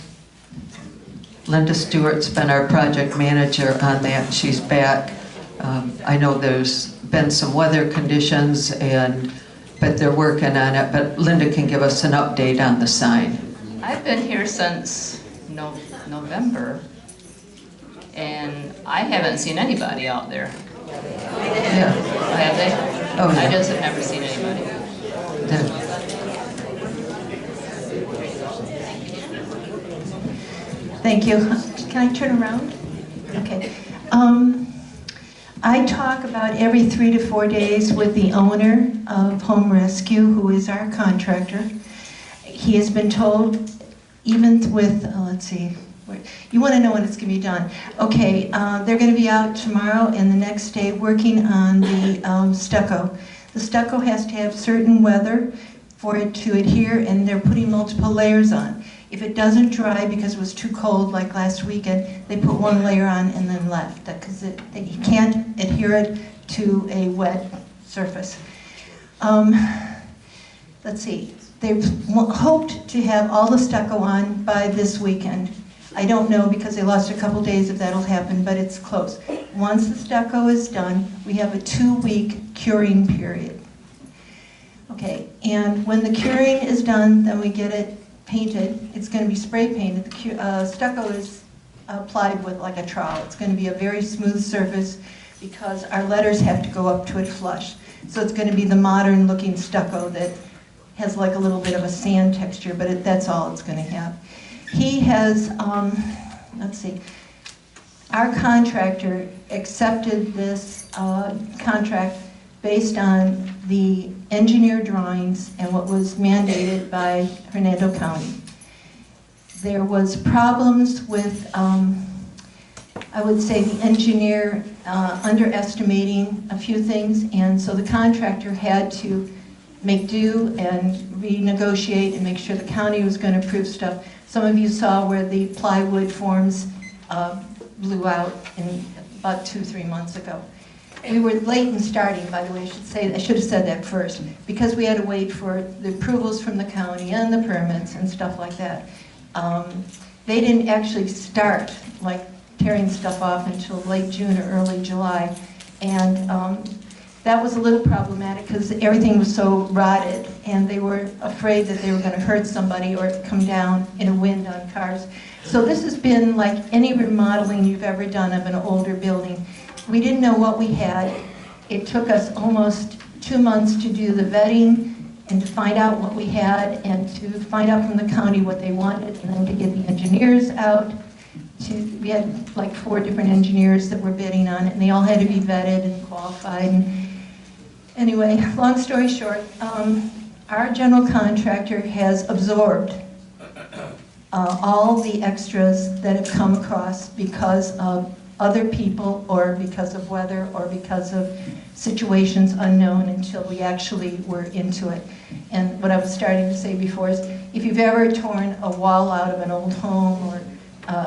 Linda Stewart's been our project manager on that. She's back. I know there's been some weather conditions, but they're working on it. But Linda can give us an update on the sign. I've been here since November, and I haven't seen anybody out there. Yeah. Have they? Oh, yeah. I just have never seen anybody. Yeah. Thank you. Can I turn around? Okay. I talk about every 3 to 4 days with the owner of Home Rescue, who is our contractor. He has been told, even with, let's see, you want to know when it's going to be done. Okay, they're going to be out tomorrow and the next day working on the stucco. The stucco has to have certain weather for it to adhere, and they're putting multiple layers on. If it doesn't dry because it was too cold, like last weekend, they put one layer on and then left, because you can't adhere it to a wet surface. Let's see, they've hoped to have all the stucco on by this weekend. I don't know, because they lost a couple days, if that'll happen, but it's close. Once the stucco is done, we have a 2-week curing period. Okay, and when the curing is done, then we get it painted. It's going to be spray painted. The stucco is applied with like a trowel. It's going to be a very smooth surface because our letters have to go up to it flush. So it's going to be the modern looking stucco that has like a little bit of a sand texture, but that's all it's going to have. He has, let's see, our contractor accepted this contract based on the engineer drawings and what was mandated by Hernando County. There was problems with, I would say, the engineer underestimating a few things, and so the contractor had to make do and renegotiate and make sure the county was going to approve stuff. Some of you saw where the plywood forms blew out about 2-3 months ago. We were late in starting, by the way, I should have said that first, because we had to wait for the approvals from the county and the permits and stuff like that. They didn't actually start, like, tearing stuff off until late June or early July, and that was a little problematic because everything was so rotted, and they were afraid that they were going to hurt somebody or come down in a wind on cars. So this has been like any remodeling you've ever done of an older building. We didn't know what we had. It took us almost 2 months to do the vetting and to find out what we had and to find out from the county what they wanted, and then to get the engineers out. We had like 4 different engineers that were bidding on it, and they all had to be vetted and qualified. And anyway, long story short, our general contractor has absorbed all the extras that have come across because of other people, or because of weather, or because of situations unknown until we actually were into it. And what I was starting to say before is, if you've ever torn a wall out of an old home or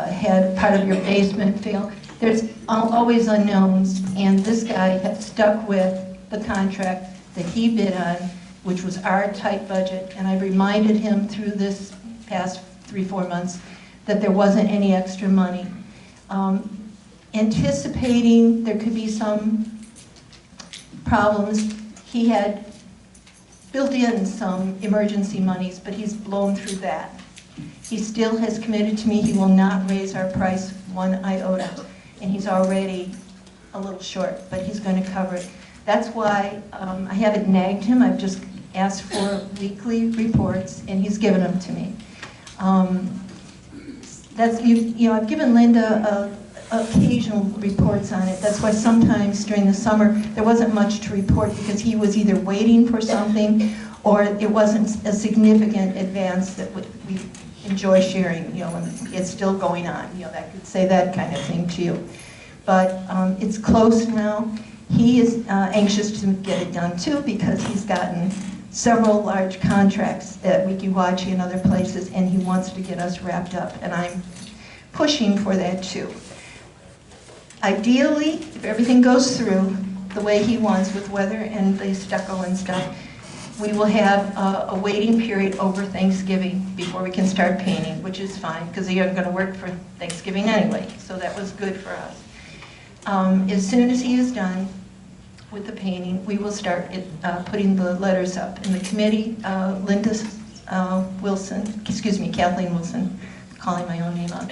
had part of your basement fail, there's always unknowns, and this guy had stuck with the contract that he bid on, which was our tight budget, and I reminded him through this past 3-4 months that there wasn't any extra money. Anticipating there could be some problems, he had built in some emergency monies, but he's blown through that. He still has committed to me he will not raise our price 1 iota, and he's already a little short, but he's going to cover it. That's why I haven't nagged him. I've just asked for weekly reports, and he's given them to me. I've given Linda occasional reports on it. That's why sometimes during the summer there wasn't much to report, because he was either waiting for something or it wasn't a significant advance that we enjoy sharing, when it's still going on, that could say that kind of thing to you. But it's close now. He is anxious to get it done too, because he's gotten several large contracts at Wikiwachi and other places, and he wants to get us wrapped up, and I'm pushing for that too. Ideally, if everything goes through, the way he wants with weather and the stucco and stuff, we will have a waiting period over Thanksgiving before we can start painting, which is fine, because he isn't going to work for Thanksgiving anyway, so that was good for us. As soon as he is done with the painting, we will start putting the letters up. And the committee, Kathleen Wilson, calling my own name out,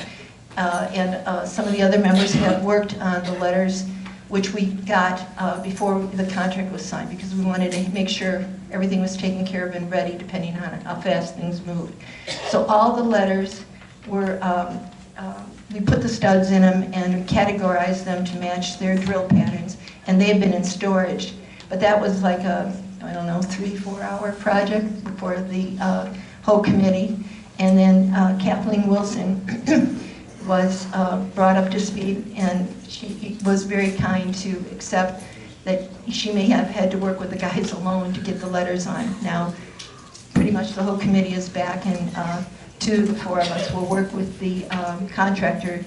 and some of the other members have worked on the letters, which we got before the contract was signed, because we wanted to make sure everything was taken care of and ready depending on how fast things moved. So all the letters were, we put the studs in them and categorized them to match their drill patterns, and they've been in storage. But that was like a, I don't know, 3-4 hour project for the whole committee. And then Kathleen Wilson was brought up to speed, and she was very kind to accept that she may have had to work with the guys alone to get the letters on. Now, pretty much the whole committee is back, and 2 of the 4 of us will work with the contractor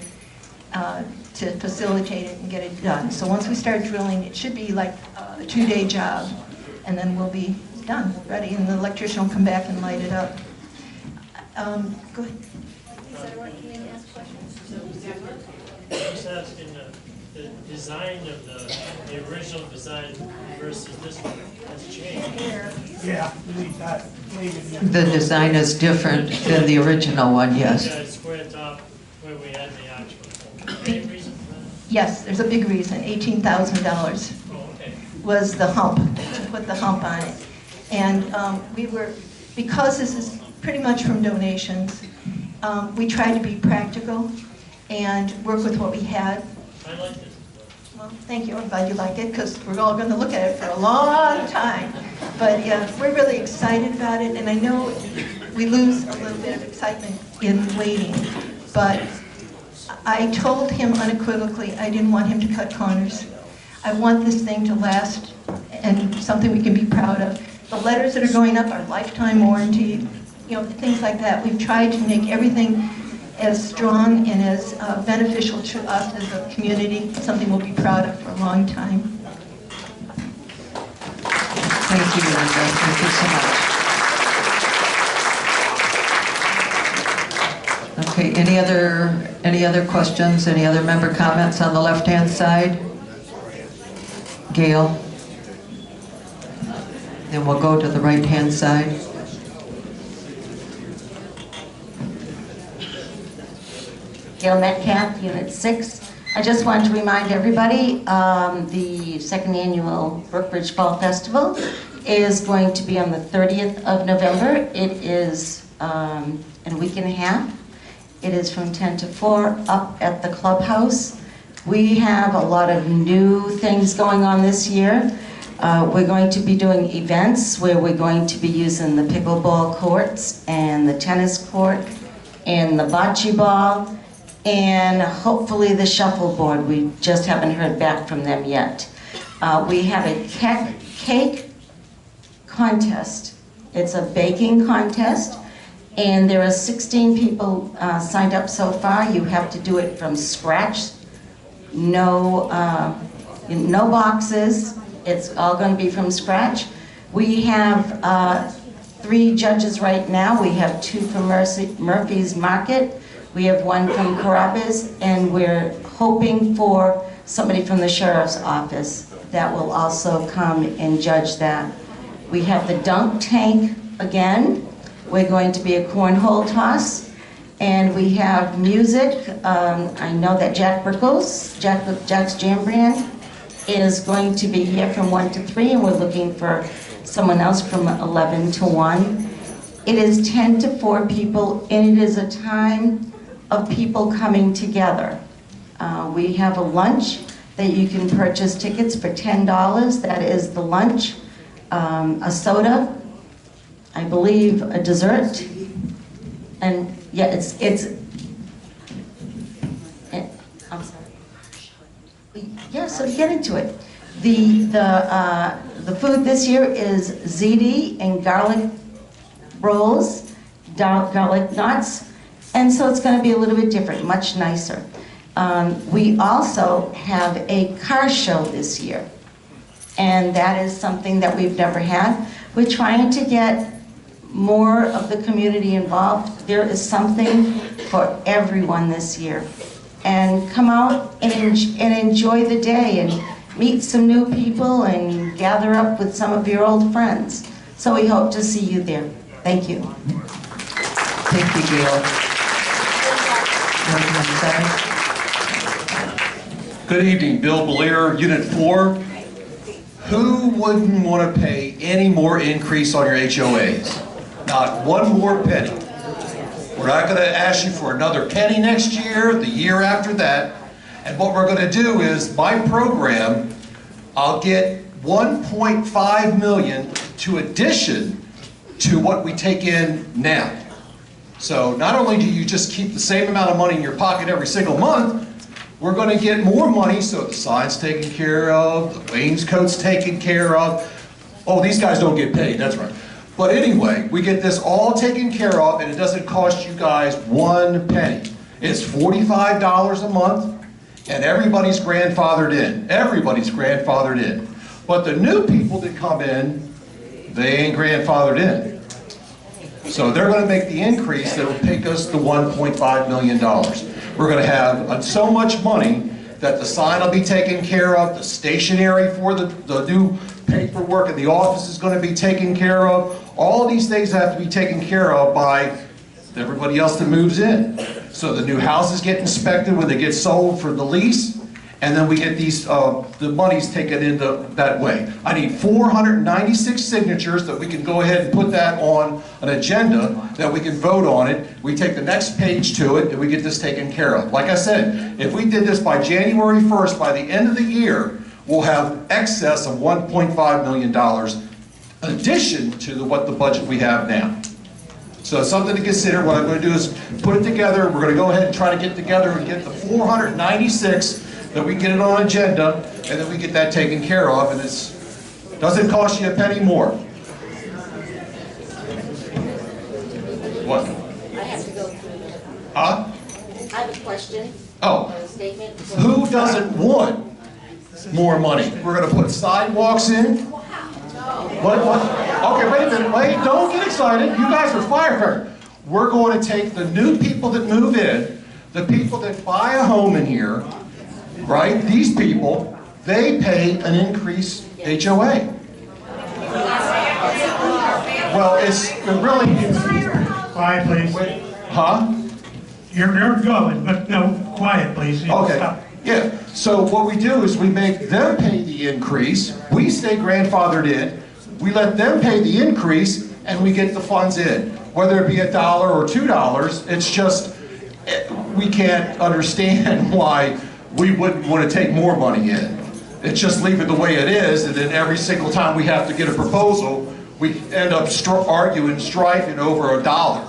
to facilitate it and get it done. So once we start drilling, it should be like a 2-day job, and then we'll be done, ready, and the electrician will come back and light it up. Go ahead. Just asking the design of the original design versus this one has changed. Yeah, we need that. The design is different than the original one, yes. Yeah, square top where we had the arch before. Any reason for that? Yes, there's a big reason. $18,000 was the hump, to put the hump on it. And we were, because this is pretty much from donations, we tried to be practical and work with what we had. I like this. Well, thank you. I'm glad you like it, because we're all going to look at it for a long time. But yeah, we're really excited about it, and I know we lose a little bit of excitement in waiting. But I told him unequivocally I didn't want him to cut corners. I want this thing to last and something we can be proud of. The letters that are going up are lifetime warranty, you know, things like that. We've tried to make everything as strong and as beneficial to us as a community, something we'll be proud of for a long time. Thank you, Linda. Thank you so much. Okay, any other questions, any other member comments on the left-hand side? Gail? Then we'll go to the right-hand side. Gail Metcalf, Unit 6. I just want to remind everybody, the second annual Brookridge Fall Festival is going to be on the 30th of November. It is in a week and a half. It is from 10 to 4 up at the clubhouse. We have a lot of new things going on this year. We're going to be doing events where we're going to be using the pickleball courts and the tennis court and the bocce ball, and hopefully the shuffleboard. We just haven't heard back from them yet. We have a cake contest. It's a baking contest, and there are 16 people signed up so far. You have to do it from scratch. No boxes. It's all going to be from scratch. We have 3 judges right now. We have 2 from Murphy's Market. We have 1 from Carrabba's, and we're hoping for somebody from the sheriff's office that will also come and judge that. We have the dunk tank again. We're going to be a cornhole toss, and we have music. I know that Jack Brickles, Jack's Jam Brand, is going to be here from 1 to 3, and we're looking for someone else from 11 to 1. It is 10 to 4 people, and it is a time of people coming together. We have a lunch that you can purchase tickets for $10. That is the lunch, a soda, I believe a dessert, and yeah, I'm sorry. Yeah, so to get into it, the food this year is ziti and garlic rolls, garlic knots. And so it's going to be a little bit different, much nicer. We also have a car show this year. and that is something that we've never had. We're trying to get more of the community involved. There is something for everyone this year. And come out and enjoy the day and meet some new people and gather up with some of your old friends. So we hope to see you there. Thank you. Thank you, Gail. Good evening, Bill Belier, Unit 4. Who wouldn't want to pay any more increase on your HOAs? Not one more penny. We're not going to ask you for another penny next year, the year after that. And what we're going to do is, my program, I'll get 1.5 million to addition to what we take in now. So not only do you just keep the same amount of money in your pocket every single month, we're going to get more money, so the sign's taken care of, the wainscot's taken care of. Oh, these guys don't get paid, that's right. But anyway, we get this all taken care of, and it doesn't cost you guys one penny. It's $45 a month, and everybody's grandfathered in. Everybody's grandfathered in. But the new people that come in, they ain't grandfathered in. So they're going to make the increase that will take us to $1.5 million. We're going to have so much money that the sign will be taken care of, the stationery for the new paperwork in the office is going to be taken care of. All of these things have to be taken care of by everybody else that moves in. So the new houses get inspected when they get sold for the lease, and then we get these, the monies taken into that way. I need 496 signatures that we can go ahead and put that on an agenda, that we can vote on it. We take the next page to it, and we get this taken care of. Like I said, if we did this by January 1st, by the end of the year, we'll have excess of $1.5 million addition to what the budget we have now. So it's something to consider. What I'm going to do is put it together. We're going to go ahead and try to get together and get the 496, that we get it on agenda, and then we get that taken care of, and it doesn't cost you a penny more. What? I have to go through. Huh? I have a question. Oh. A statement. Who doesn't want more money? We're going to put sidewalks in. What? Okay, wait a minute. Wait, don't get excited. You guys are firecrackers. We're going to take the new people that move in, the people that buy a home in here, right? These people, they pay an increased HOA. Well, it really is. Quiet, please. Huh? You're going, but no, quiet, please. Okay. Stop. Yeah. So what we do is we make them pay the increase. We stay grandfathered in. We let them pay the increase, and we get the funds in. Whether it be $1 or $2, it's just, we can't understand why we wouldn't want to take more money in. It's just leave it the way it is, and then every single time we have to get a proposal, we end up arguing, strifing over $1.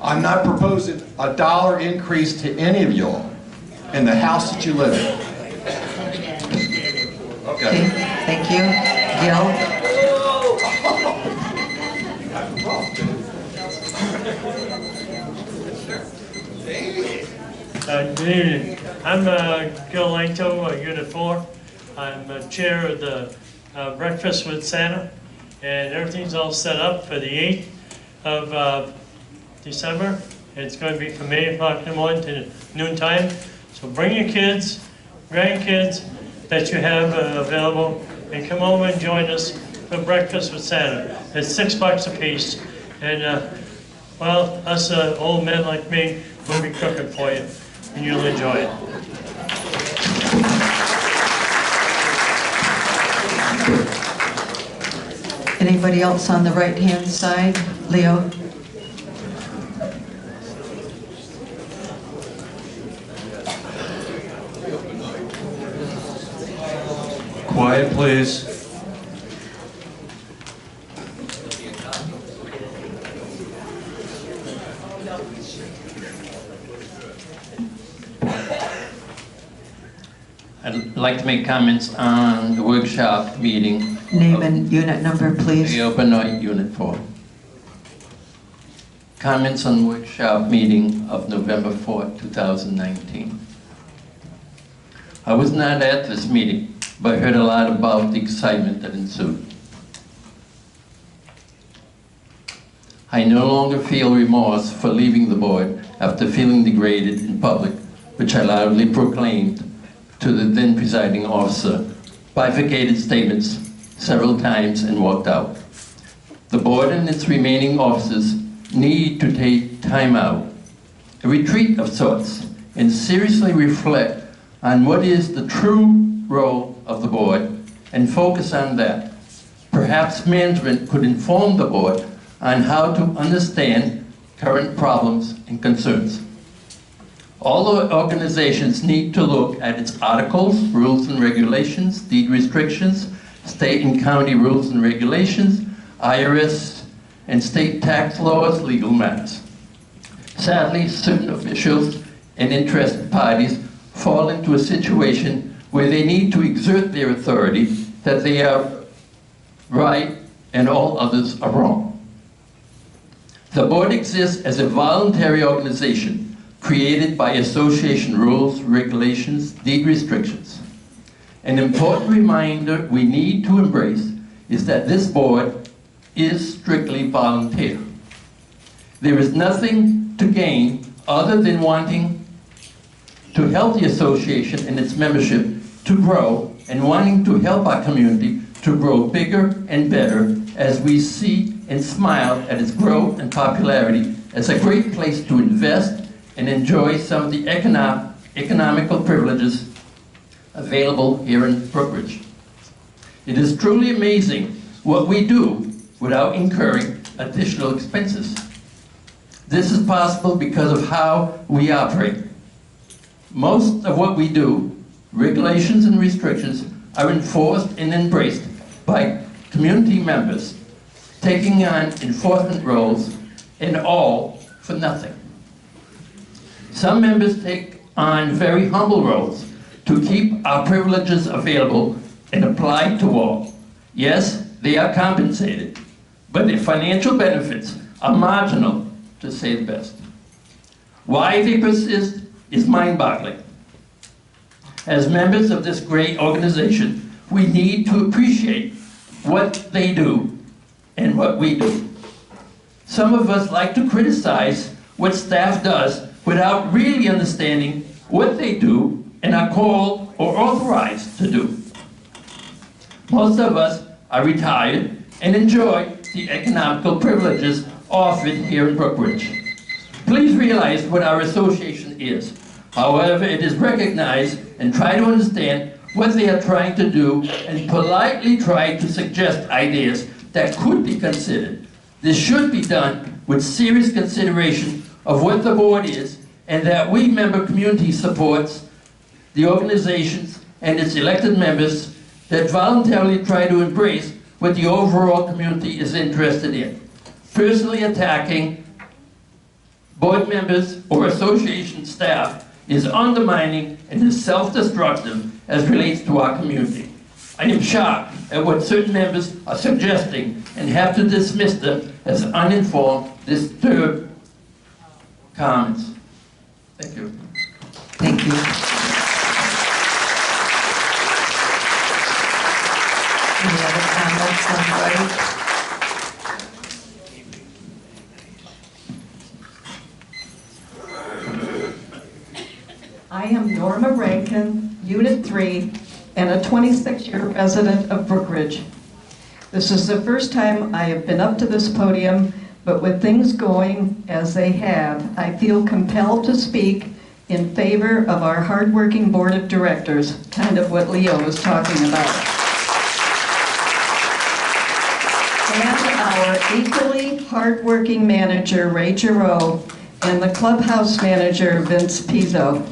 I'm not proposing a $1 increase to any of y'all in the house that you live in. Okay. Thank you. Gil? Good evening. I'm Gil Langto, Unit 4. I'm chair of the Breakfast with Santa, and everything's all set up for the 8th of December. It's going to be from 8 o'clock in the morning to noon time. So bring your kids, grandkids that you have available, and come over and join us for Breakfast with Santa. It's $6 a piece, and well, us old men like me will be cooking for you, and you'll enjoy it. Anybody else on the right-hand side? Leo? Quiet, please. I'd like to make comments on the workshop meeting. Name and unit number, please. The Open Night, Unit 4. Comments on workshop meeting of November 4th, 2019. I was not at this meeting. but I heard a lot about the excitement that ensued. I no longer feel remorse for leaving the board after feeling degraded in public, which I loudly proclaimed to the then presiding officer, bifurcated statements several times, and walked out. The board and its remaining officers need to take time out, a retreat of sorts, and seriously reflect on what is the true role of the board and focus on that. Perhaps management could inform the board on how to understand current problems and concerns. All the organizations need to look at its articles, rules and regulations, deed restrictions, state and county rules and regulations, IRS and state tax laws, legal matters. Sadly, certain officials and interested parties fall into a situation where they need to exert their authority that they are right and all others are wrong. The board exists as a voluntary organization created by association rules, regulations, deed restrictions. An important reminder we need to embrace is that this board is strictly volunteer. There is nothing to gain other than wanting to help the association and its membership to grow and wanting to help our community to grow bigger and better as we see and smile at its growth and popularity as a great place to invest and enjoy some of the economical privileges available here in Brookridge. It is truly amazing what we do without incurring additional expenses. This is possible because of how we operate. Most of what we do, regulations and restrictions, are enforced and embraced by community members, taking on enforcement roles, and all for nothing. Some members take on very humble roles to keep our privileges available and applied to all. Yes, they are compensated, but their financial benefits are marginal, to say the best. Why they persist is mind-boggling. As members of this great organization, we need to appreciate what they do and what we do. Some of us like to criticize what staff does without really understanding what they do and are called or authorized to do. Most of us are retired and enjoy the economical privileges offered here in Brookridge. Please realize what our association is. However, it is recognized and try to understand what they are trying to do and politely try to suggest ideas that could be considered. This should be done with serious consideration of what the board is and that we member community supports the organizations and its elected members that voluntarily try to embrace what the overall community is interested in. Personally attacking board members or association staff is undermining and is self-destructive as relates to our community. I am shocked at what certain members are suggesting and have to dismiss them as uninformed, disturbed comments. Thank you. Thank you. Any other comments on right? I am Norma Rankin, Unit 3, and a 26-year resident of Brookridge. This is the first time I have been up to this podium, but with things going as they have, I feel compelled to speak in favor of our hardworking board of directors, kind of what Leo was talking about. And our equally hardworking manager, Ray Giroux, and the clubhouse manager, Vince Pizzo.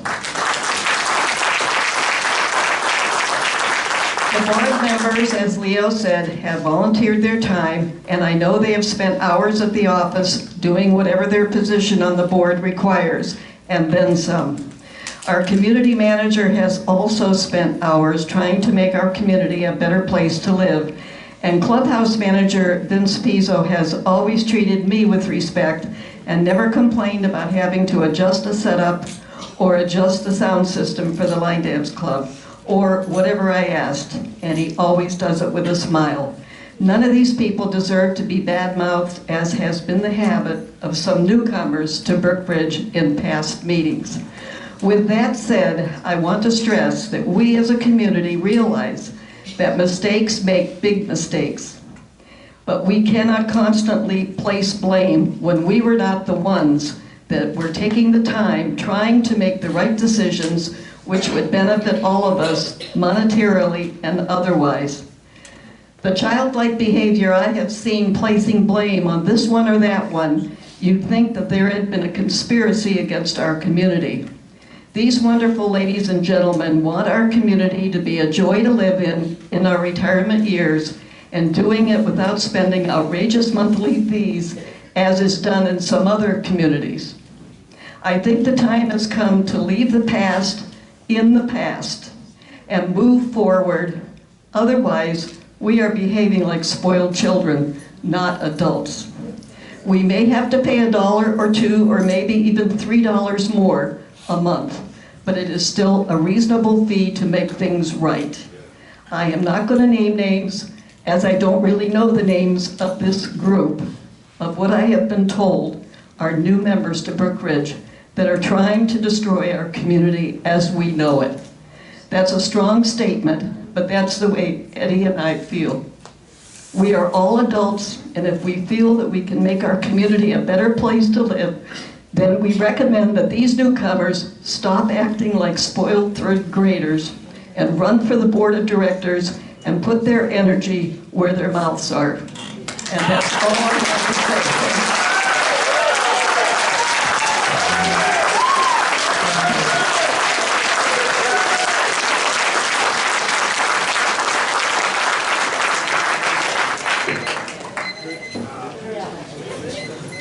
The board members, as Leo said, have volunteered their time, and I know they have spent hours at the office doing whatever their position on the board requires, and then some. Our community manager has also spent hours trying to make our community a better place to live. And clubhouse manager Vince Pizzo has always treated me with respect and never complained about having to adjust a setup or adjust the sound system for the Line Dance Club, or whatever I asked, and he always does it with a smile. None of these people deserve to be bad-mouthed, as has been the habit of some newcomers to Brookridge in past meetings. With that said, I want to stress that we as a community realize that mistakes make big mistakes. But we cannot constantly place blame when we were not the ones that were taking the time trying to make the right decisions which would benefit all of us monetarily and otherwise. The childlike behavior I have seen placing blame on this one or that one, you'd think that there had been a conspiracy against our community. These wonderful ladies and gentlemen want our community to be a joy to live in our retirement years, and doing it without spending outrageous monthly fees as is done in some other communities. I think the time has come to leave the past in the past and move forward. Otherwise, we are behaving like spoiled children, not adults. We may have to pay $1 or $2 or maybe even $3 more a month, but it is still a reasonable fee to make things right. I am not going to name names, as I don't really know the names of this group. Of what I have been told are new members to Brookridge that are trying to destroy our community as we know it. That's a strong statement, but that's the way Eddie and I feel. We are all adults, and if we feel that we can make our community a better place to live, then we recommend that these newcomers stop acting like spoiled third graders and run for the board of directors and put their energy where their mouths are. And that's all I have to say.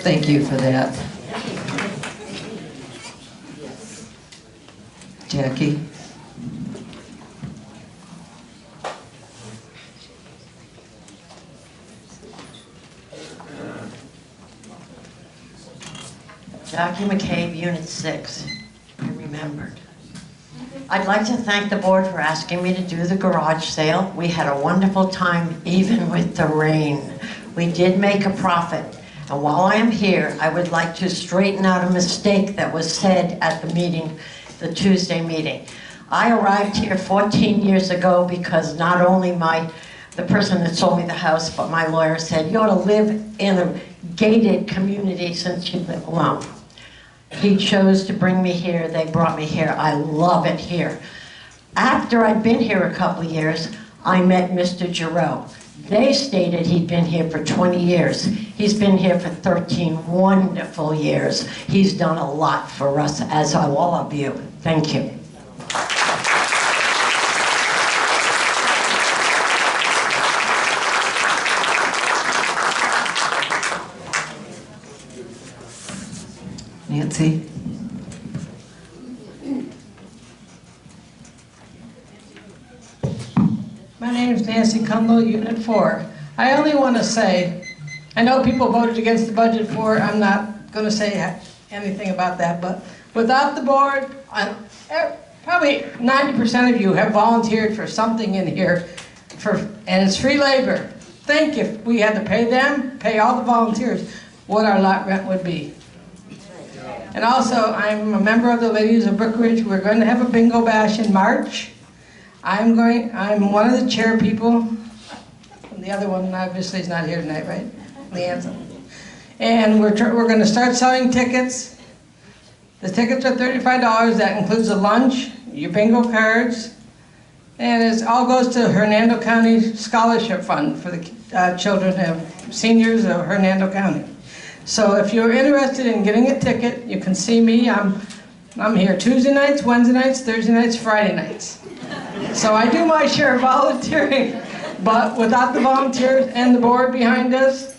Thank you for that. Jackie? Jackie McCabe, Unit 6. I remembered. I'd like to thank the board for asking me to do the garage sale. We had a wonderful time, even with the rain. We did make a profit. And while I am here, I would like to straighten out a mistake that was said at the meeting, the Tuesday meeting. I arrived here 14 years ago because not only the person that sold me the house, but my lawyer said, you ought to live in a gated community since you live alone. He chose to bring me here. They brought me here. I love it here. After I'd been here a couple of years, I met Mr. Giroux. They stated he'd been here for 20 years. He's been here for 13 wonderful years. He's done a lot for us, as all of you. Thank you. Nancy? My name is Nancy Cundall, Unit 4. I only want to say, I know people voted against the budget for, I'm not going to say anything about that, but without the board, probably 90% of you have volunteered for something in here, and it's free labor. Think if we had to pay them, pay all the volunteers, what our lot rent would be. And also, I'm a member of the Ladies of Brookridge. We're going to have a bingo bash in March. I'm one of the chair people. The other one obviously is not here tonight, right? Leanne's. And we're going to start selling tickets. The tickets are $35. That includes a lunch, your bingo cards, and it all goes to Hernando County Scholarship Fund for the children of seniors of Hernando County. So if you're interested in getting a ticket, you can see me. I'm here Tuesday nights, Wednesday nights, Thursday nights, Friday nights. So I do my share of volunteering, but without the volunteers and the board behind us,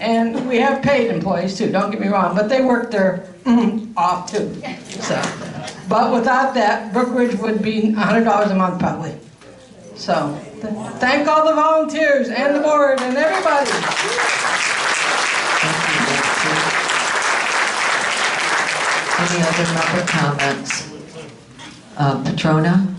and we have paid employees too, don't get me wrong, but they work their off too. So, but without that, Brookridge would be $100 a month probably. So, thank all the volunteers and the board and everybody. Any other member comments? Patrona?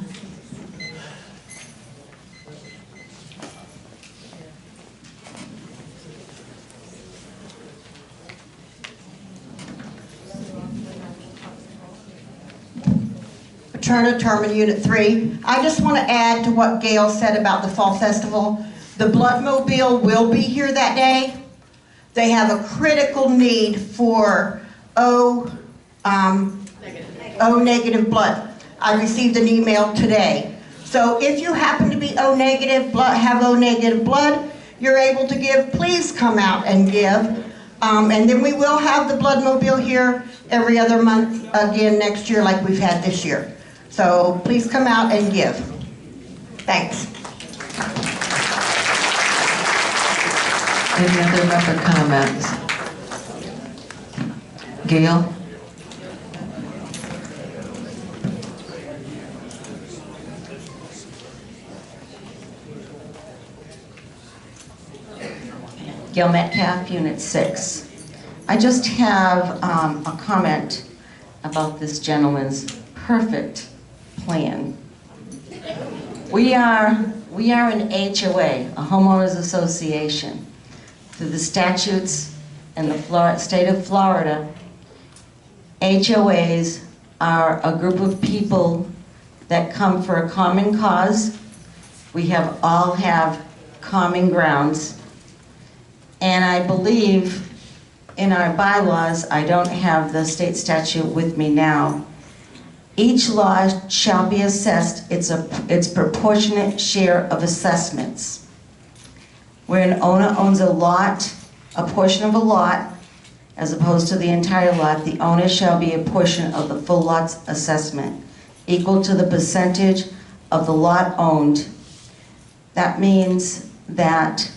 turn a term in Unit 3. I just want to add to what Gail said about the Fall Festival. The Bloodmobile will be here that day. They have a critical need for O negative blood. I received an email today. So if you happen to be O negative blood, have O negative blood, you're able to give, please come out and give. And then we will have the Bloodmobile here every other month again next year like we've had this year. So please come out and give. Thanks. Any other member comments? Gail? Gail Metcalf, Unit 6. I just have a comment about this gentleman's perfect plan. We are an HOA, a homeowners association. Through the statutes in the state of Florida, HOAs are a group of people that come for a common cause. We all have common grounds. And I believe in our bylaws, I don't have the state statute with me now, each lot shall be assessed its proportionate share of assessments. Where an owner owns a lot, a portion of a lot, as opposed to the entire lot, the owner shall be a portion of the full lot's assessment, equal to the percentage of the lot owned. That means that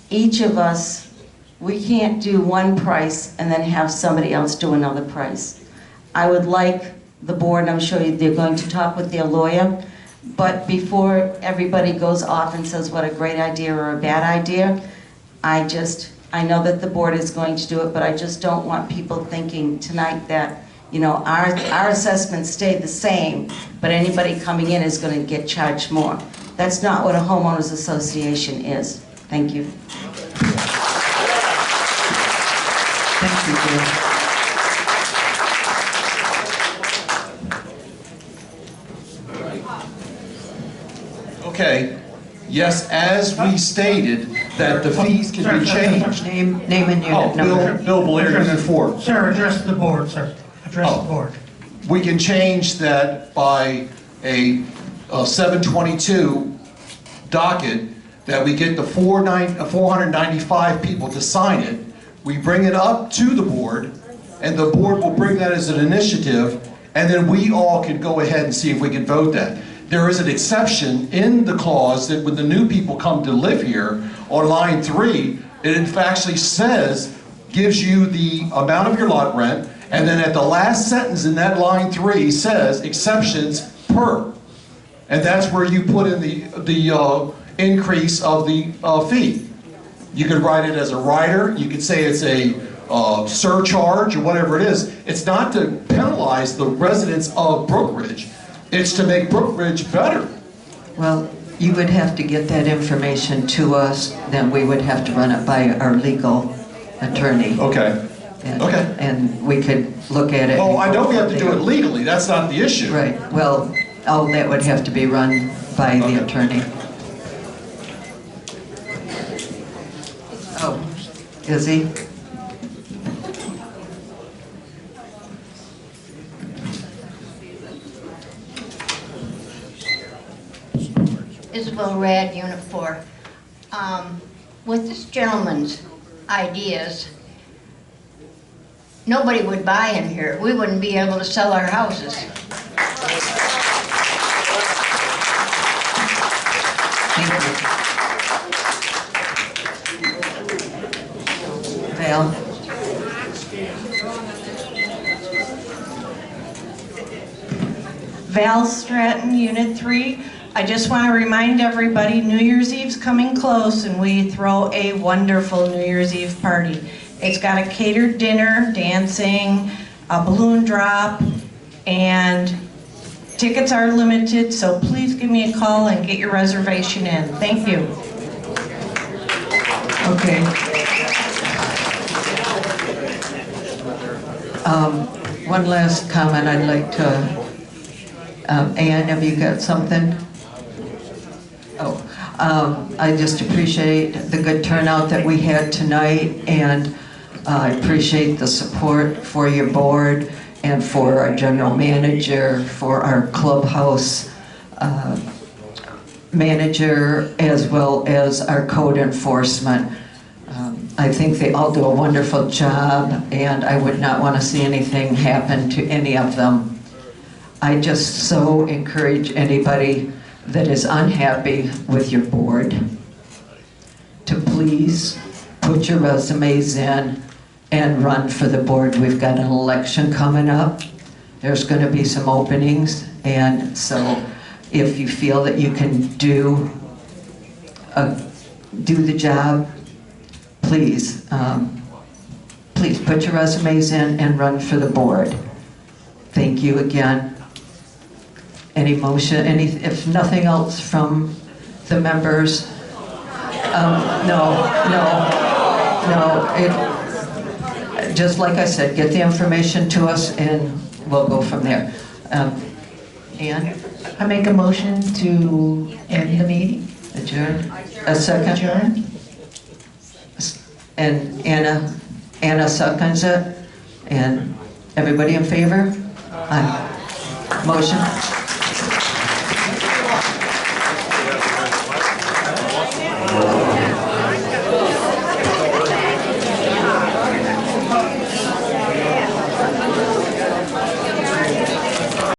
each of us, we can't do one price and then have somebody else do another price. I would like the board, and I'm sure they're going to talk with their lawyer, but before everybody goes off and says what a great idea or a bad idea, I know that the board is going to do it, but I just don't want people thinking tonight that, you know, our assessments stay the same, but anybody coming in is going to get charged more. That's not what a homeowners association is. Thank you. Thank you, Gail. Okay, yes, as we stated, that the fees can be changed. Name and unit Oh, number. Bill Blair, Unit 4. Sir, address the board, sir. Address the board. We can change that by a 722 docket, that we get the 495 people to sign it. We bring it up to the board, and the board will bring that as an initiative, and then we all can go ahead and see if we can vote that. There is an exception in the clause that when the new people come to live here, on line 3, it in fact actually says, gives you the amount of your lot rent, and then at the last sentence in that line 3 says, exceptions per. And that's where you put in the increase of the fee. You could write it as a rider, you could say it's a surcharge or whatever it is. It's not to penalize the residents of Brookridge, it's to make Brookridge better. Well, you would have to get that information to us, then we would have to run it by our legal attorney. Okay. Okay. And we could look at it. Oh, I know we have to do it legally, that's not the issue. Right, well, all that would have to be run by the attorney. Oh, is he? Isabel Rad, Unit 4. With this gentleman's ideas, nobody would buy in here. We wouldn't be able to sell our houses. Val? Val Stratton, Unit 3. I just want to remind everybody, New Year's Eve's coming close, and we throw a wonderful New Year's Eve party. It's got a catered dinner, dancing, a balloon drop, and tickets are limited, so please give me a call and get your reservation in. Thank you. Okay. One last comment I'd like to Ann, have you got something? Oh, I just appreciate the good turnout that we had tonight, and I appreciate the support for your board and for our general manager, for our clubhouse manager, as well as our code enforcement. I think they all do a wonderful job, and I would not want to see anything happen to any of them. I just so encourage anybody that is unhappy with your board to please put your resumes in and run for the board. We've got an election coming up. There's going to be some openings, and so if you feel that you can do the job, please, please put your resumes in and run for the board. Thank you again. Any motion, if nothing else from the members? Just like I said, get the information to us and we'll go from there. Ann? I make a motion to end the meeting. Adjourn. A second? Adjourn. And Anna seconds it. And everybody in favor? Aye. Motion?